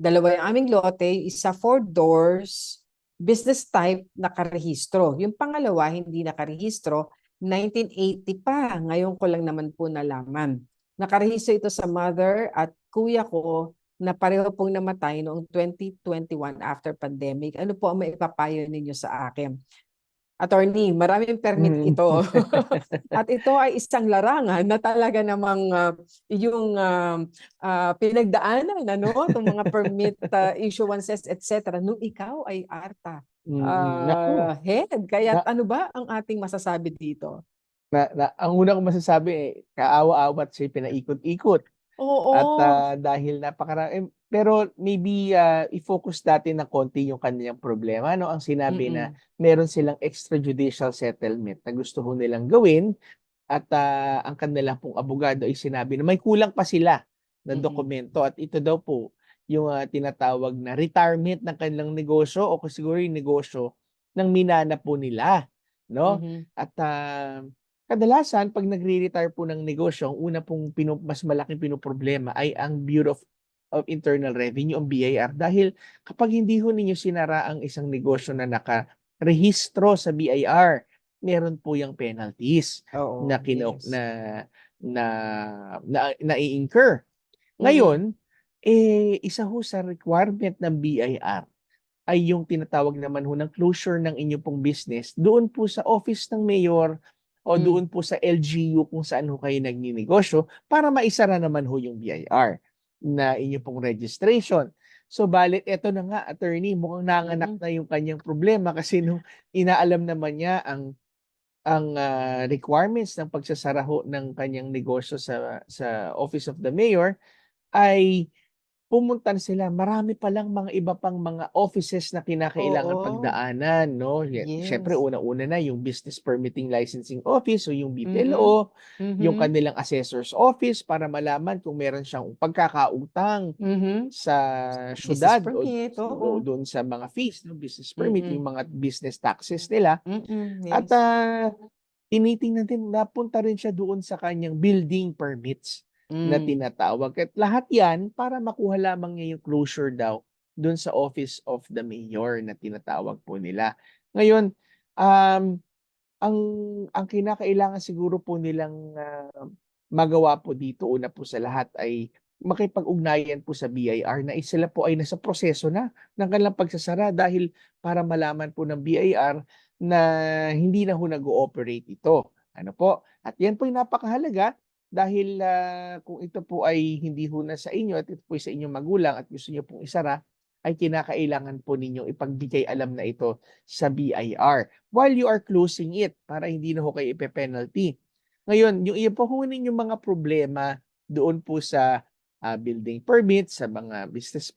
Speaker 2: 2 yung aming lote, isa 4 doors, business type nakarehistro. Yung pangalawa, hindi nakarehistro, 1980 pa. Ngayon ko lang naman po nalaman. Nakarehistro ito sa mother at kuya ko na pareho pong namatay noong 2021 after pandemic. Ano po ang maipapayo ninyo sa akin? Attorney, maraming permit ito. At ito ay isang larangan na talaga namang yung pinagdaanan, itong mga permit issuances, etc. Nung ikaw ay ARTA head. Kaya ano ba ang ating masasabi dito?
Speaker 3: Ang una kong masasabi, kaawa-awat siya pinaikot-ikot. At
Speaker 2: Oo.
Speaker 3: dahil pero maybe i-focus natin ng konti yung kanilang problema. No? Ang sinabi na
Speaker 2: Mm.
Speaker 3: meron silang extrajudicial settlement na gusto ho nilang gawin at ang kanilang pong abogado ay sinabi na may kulang pa sila na
Speaker 2: Mm.
Speaker 3: dokumento at ito daw po yung tinatawag na retirement ng kanilang negosyo o siguro yung negosyo ng minana po nila. No?
Speaker 2: Mhm.
Speaker 3: At kadalasan, pag nagre-retire po ng negosyo, ang una pong mas malaking pinoproblema ay ang Bureau of Internal Revenue, ang BIR. Dahil kapag hindi ho ninyo sinara ang isang negosyo na nakarehistro sa BIR, meron po yung penalties
Speaker 2: Oo,
Speaker 3: na
Speaker 2: yes.
Speaker 3: i-incur.
Speaker 2: Mm.
Speaker 3: Ngayon, isa ho sa requirement ng BIR ay yung tinatawag naman ho ng closure ng inyong pong business doon po sa office ng mayor o doon po sa LGU kung saan ho kayo nagninegosyo para maisara naman ho yung BIR na inyong pong registration. So balit eto na nga, attorney, mukhang nanganak na yung kanyang problema kasi nung inaalam naman niya ang requirements ng pagsasara ho ng kanyang negosyo sa Office of the Mayor ay pumunta na sila. Marami palang mga iba pang mga offices na kinakailangan
Speaker 2: Oo.
Speaker 3: pagdaanan, no? Siyempre,
Speaker 2: Yes.
Speaker 3: una-una na yung Business Permitting Licensing Office o yung
Speaker 2: Mhm.
Speaker 3: BPLO, yung
Speaker 2: Mhm.
Speaker 3: kanilang assessor's office para malaman kung meron siyang pagkakautang
Speaker 2: Mhm.
Speaker 3: sa
Speaker 2: Business
Speaker 3: syudad o
Speaker 2: permit, oo.
Speaker 3: doon sa mga fees, no? Business permit,
Speaker 2: Mm.
Speaker 3: yung mga business taxes nila. At
Speaker 2: Yes.
Speaker 3: tinitingnan din, napunta rin siya doon sa kanyang building permits na tinatawag. At lahat yan para makuha lamang niya yung closure daw doon sa Office of the Mayor na tinatawag po nila. Ngayon, um, ang kinakailangan siguro po nilang magawa po dito, una po sa lahat ay makipag-ugnayan po sa BIR na sila po ay nasa proseso na ng kanilang pagsasara dahil para malaman po ng BIR na hindi na ho nag-ooperate ito. Ano po? At yan po ay napakahalaga dahil kung ito po ay hindi ho na sa inyo at ito po ay sa inyong magulang at gusto niyo pong isara, ay kinakailangan po ninyong ipagbigay alam na ito sa BIR while you are closing it para hindi na ho kayo ipe-penalty. Ngayon, yung iyo po ho ninyong mga problema doon po sa building permit, sa mga business,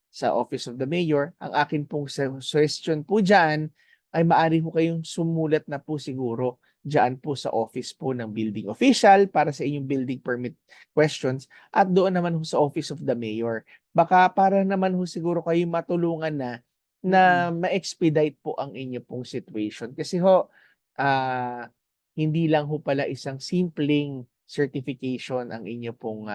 Speaker 3: sa Office of the Mayor, ang akin pong suggestion po dyan ay maaari ho kayong sumulat na po siguro dyan po sa office po ng building official para sa inyong building permit questions at doon naman ho sa Office of the Mayor. Baka para naman ho siguro kayo matulungan na ma-expedite po ang inyo pong situation. Kasi ho, hindi lang ho pala isang simpleng certification ang inyo pong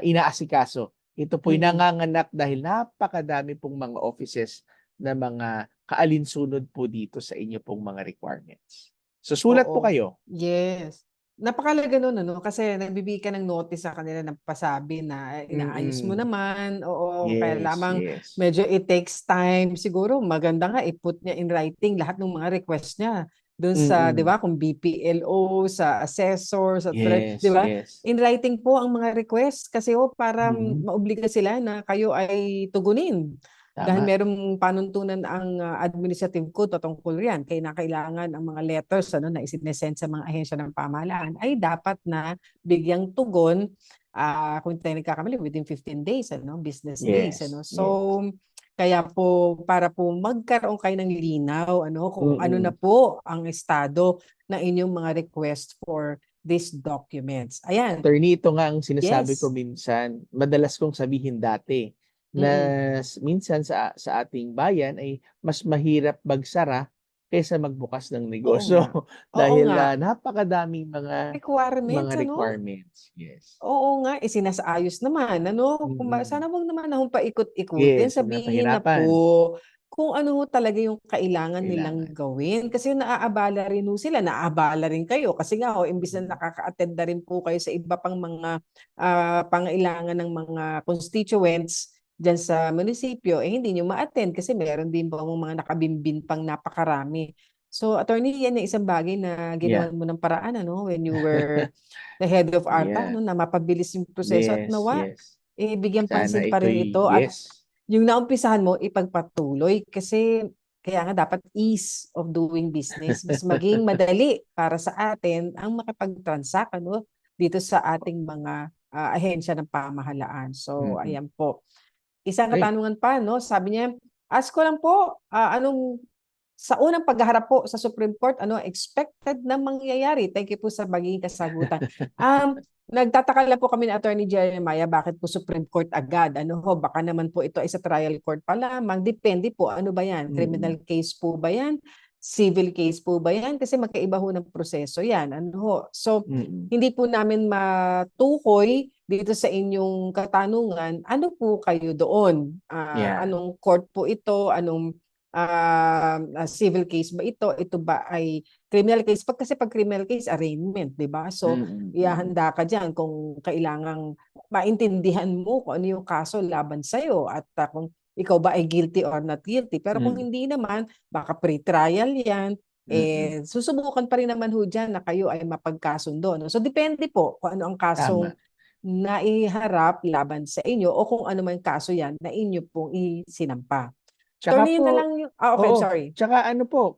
Speaker 3: inaasikaso. Ito po'y nanganganak dahil napakadami pong mga offices na mga kaalinsunod po dito sa inyo pong mga requirements. So sulat po
Speaker 2: Oo.
Speaker 3: kayo.
Speaker 2: Yes. Napakahalaga nun ano, kasi nagbibigay ka ng notice sa kanila ng pasabi na inaayos mo naman, oo, kaya
Speaker 3: Yes,
Speaker 2: lamang
Speaker 3: yes.
Speaker 2: medyo it takes time. Siguro maganda nga i-put niya in writing lahat ng mga request niya dun sa, 'di ba, kung BPLO, sa assessor, sa 'di
Speaker 3: Yes,
Speaker 2: ba?
Speaker 3: yes.
Speaker 2: In writing po ang mga request kasi para
Speaker 3: Mhm.
Speaker 2: maobliga sila na kayo ay tugunin. Dahil
Speaker 3: Tama.
Speaker 2: merong panuntunan ang administrative code patungkol riyan. Kailangan ang mga letters na isinesend sa mga ahensya ng pamahalaan ay dapat na bigyang tugon kung tayo nagkakamali within 15 days, business days.
Speaker 3: Yes,
Speaker 2: So,
Speaker 3: yes.
Speaker 2: kaya po para po magkaroon kayo ng linaw kung ano na po ang estado ng inyong mga request for these documents. Ayan.
Speaker 3: Attorney, ito nga ang sinasabi ko
Speaker 2: Yes.
Speaker 3: minsan, madalas kong sabihin dati, na minsan sa ating bayan ay mas mahirap magsara kaysa magbukas ng
Speaker 2: Oo
Speaker 3: negosyo
Speaker 2: nga. Oo
Speaker 3: dahil
Speaker 2: nga.
Speaker 3: napakadaming mga
Speaker 2: Requirements,
Speaker 3: requirements. Yes.
Speaker 2: Oo nga, sinasayos naman, sana wag naman akong paikot-ikutin,
Speaker 3: Yes, huwag
Speaker 2: sabihin na
Speaker 3: napahirapan.
Speaker 2: po kung ano talaga yung kailangan nilang
Speaker 3: Kailangan.
Speaker 2: gawin. Kasi naaabala rin sila, naaabala rin kayo. Kasi nga imbis na nakaka-attend na rin po kayo sa iba pang mga pangailangan ng mga constituents dyan sa munisipyo, hindi nyo ma-attend kasi meron din po mga nakabimbin pang napakarami. So, attorney, yan yung isang bagay na
Speaker 3: Yeah.
Speaker 2: ginawan mo ng paraan, when you were the head of ARPA,
Speaker 3: Yeah.
Speaker 2: na mapabilis yung proseso at
Speaker 3: Yes,
Speaker 2: nawa,
Speaker 3: yes.
Speaker 2: bigyan
Speaker 3: Sana
Speaker 2: pansin pa rin
Speaker 3: ito'y
Speaker 2: ito at
Speaker 3: yes.
Speaker 2: yung naumpisahan mo, ipagpatuloy kasi kaya nga dapat ease of doing business. Mas maging madali para sa atin ang makapag-transact dito sa ating mga ahensya ng pamahalaan. So,
Speaker 3: Mhm.
Speaker 2: ayan po. Isang
Speaker 3: Great.
Speaker 2: katanungan pa, no? Sabi niya, ask ko lang po, sa unang paghaharap po sa Supreme Court, ano expected na mangyayari? Thank you po sa magiging kasagutan. Nagtataka lang po kami ni Attorney Jeremiah, bakit po Supreme Court agad? Ano ho, baka naman po ito ay sa trial court pa lamang. Depende po, ano ba yan? Criminal case po ba yan? Civil case po ba yan? Kasi magkaiba ho ng proseso yan. Ano ho? So, hindi po namin matukoy dito sa inyong katanungan, ano po kayo doon?
Speaker 3: Yeah.
Speaker 2: Anong court po ito? Anong civil case ba ito? Ito ba ay criminal case? Kasi pag criminal case, arraignment, di ba? So, ihahanda ka dyan kung kailangang maintindihan mo kung ano yung kaso laban sa'yo at kung ikaw ba ay guilty or not guilty. Pero kung hindi naman, baka pre-trial yan, susubukan pa rin naman ho dyan na kayo ay mapagkasundo. No? So, depende po kung ano ang kasong naiharap laban sa inyo o kung ano man kaso yan na inyo pong isinampa.
Speaker 3: Tsaka
Speaker 2: Attorney, yun na
Speaker 3: po,
Speaker 2: lang yung... okay,
Speaker 3: oo,
Speaker 2: sorry.
Speaker 3: tsaka ano po,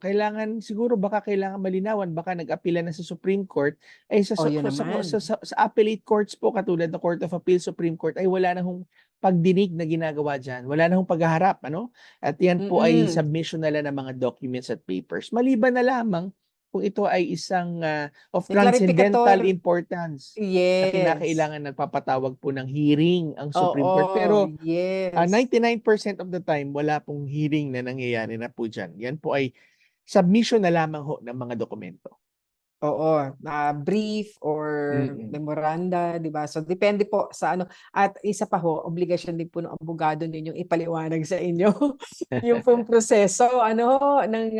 Speaker 3: siguro baka kailangan malinawan, baka nag-apila na sa Supreme Court, ay
Speaker 2: Yun naman.
Speaker 3: sa appellate courts po, katulad ng Court of Appeal, Supreme Court, ay wala na hong pagdinig na ginagawa dyan. Wala na hong paghaharap, ano? At yan po ay submission na lang ng mga documents at papers. Maliban na lamang kung ito ay isang of transcendental importance na
Speaker 2: Yes.
Speaker 3: kinakailangan nagpapatawag po ng hearing ang Supreme Court. Pero
Speaker 2: yes.
Speaker 3: 99% of the time, wala pong hearing na nangyayari na po dyan. Yan po ay submission na lamang ho ng mga dokumento.
Speaker 2: Oo, brief or memoranda, di ba? So, depende po sa ano. At isa pa ho, obligasyon din po ng abogado ninyong ipaliwanag sa inyo yung pong proseso ng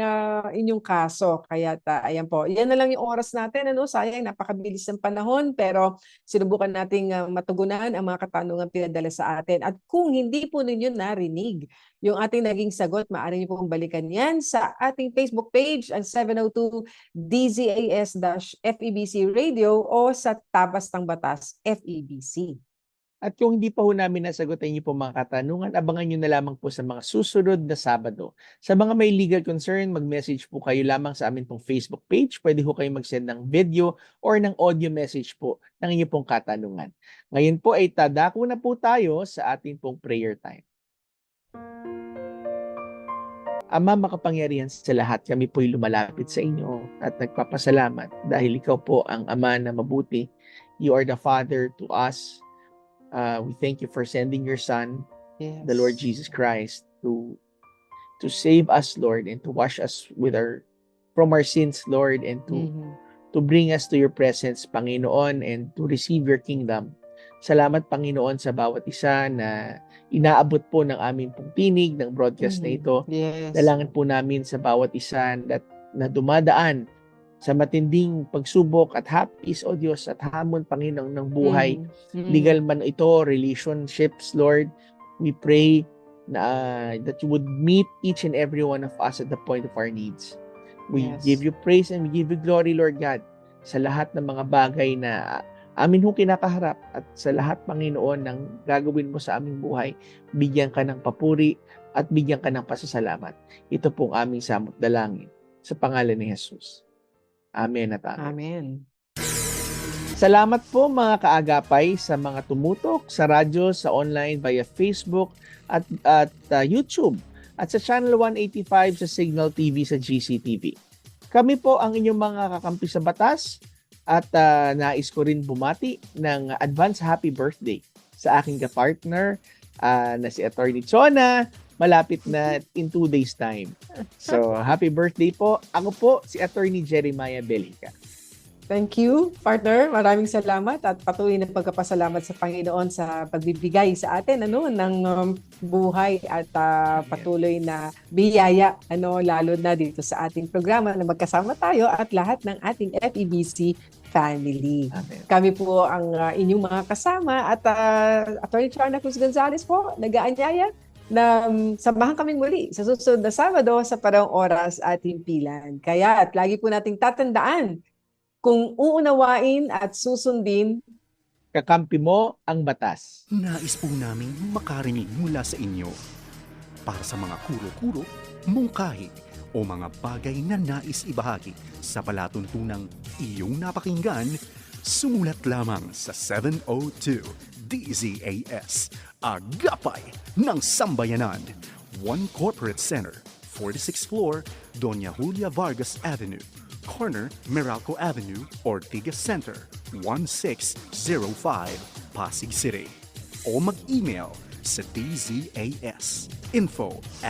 Speaker 2: inyong kaso. Kaya ayan po. Yan na lang yung oras natin. Sayang, napakabilis ng panahon. Pero sinubukan nating matugunan ang mga katanungan pinadala sa atin. At kung hindi po ninyo narinig yung ating naging sagot, maaari niyo pong balikan yan sa ating Facebook page, ang 702 DZAS-FEBC Radio o sa Tabas ng Batas FEBC.
Speaker 3: At kung hindi pa ho namin nasagutan niyo po mga katanungan, abangan niyo na lamang po sa mga susunod na Sabado. Sa mga may legal concern, mag-message po kayo lamang sa amin pong Facebook page. Pwede ho kayo mag-send ng video or ng audio message po ng inyong pong katanungan. Ngayon po ay tadako na po tayo sa ating pong prayer time. Ama makapangyarihan sa lahat, kami po'y lumalapit sa inyo at nagpapasalamat dahil ikaw po ang Ama na mabuti. You are the Father to us. We thank you for sending your Son, the Lord Jesus Christ, to save us, Lord, and to wash us from our sins, Lord, and to bring us to your presence, Panginoon, and to receive your kingdom. Salamat, Panginoon, sa bawat isa na inaabot po ng aming pong tinig ng broadcast na ito.
Speaker 2: Yes.
Speaker 3: Dalangin po namin sa bawat isa na dumadaan sa matinding pagsubok at hapis, O Diyos, at hamon, Panginoon, ng buhay. Legal man ito, relationships, Lord, we pray that you would meet each and every one of us at the point of our needs. We give you praise and we give you glory, Lord God, sa lahat ng mga bagay na amin hong kinakaharap at sa lahat, Panginoon, ng gagawin mo sa aming buhay, bigyan ka ng papuri at bigyan ka ng pasasalamat. Ito pong aming samot dalangin sa pangalan ni Jesus. Amen at amen.
Speaker 2: Amen.
Speaker 3: Salamat po mga kaagapay sa mga tumutok sa radyo, sa online, via Facebook at YouTube at sa Channel 185 sa Signal TV sa GCTV. Kami po ang inyong mga kakampi sa batas. At nais ko rin bumati ng advance happy birthday sa aking kapartner na si Attorney Chona, malapit na in 2 days time. So, happy birthday po. Ako po si Attorney Jeremiah Belhica.
Speaker 2: Thank you, partner. Maraming salamat at patuloy na pagkapasalamat sa Panginoon sa pagbibigay sa atin ng buhay at patuloy na biyaya lalo na dito sa ating programa na magkasama tayo at lahat ng ating FEBC family.
Speaker 3: Amen.
Speaker 2: Kami po ang inyong mga kasama at Attorney Charna Cruz Gonzalez po nag-aanyaya na samahan kaming muli sa susunod na Sabado sa parang oras at himpilan. Kaya at lagi po nating tatandaan, kung uunawain at susundin,
Speaker 3: kakampi mo ang batas.
Speaker 1: Nais po namin makarinig mula sa inyo. Para sa mga kuro-kuro, mungkahi, o mga bagay na nais ibahagi sa palatuntunang iyong napakinggan, Sumulat lamang sa 702 DZAS, Agapay ng Sambayanan. 1 Corporate Center, 46th floor, Doña Julia Vargas Avenue, corner Meralco Avenue, Ortigas Center, 1605, Pasig City. O mag-email sa dzas info@febc.ph.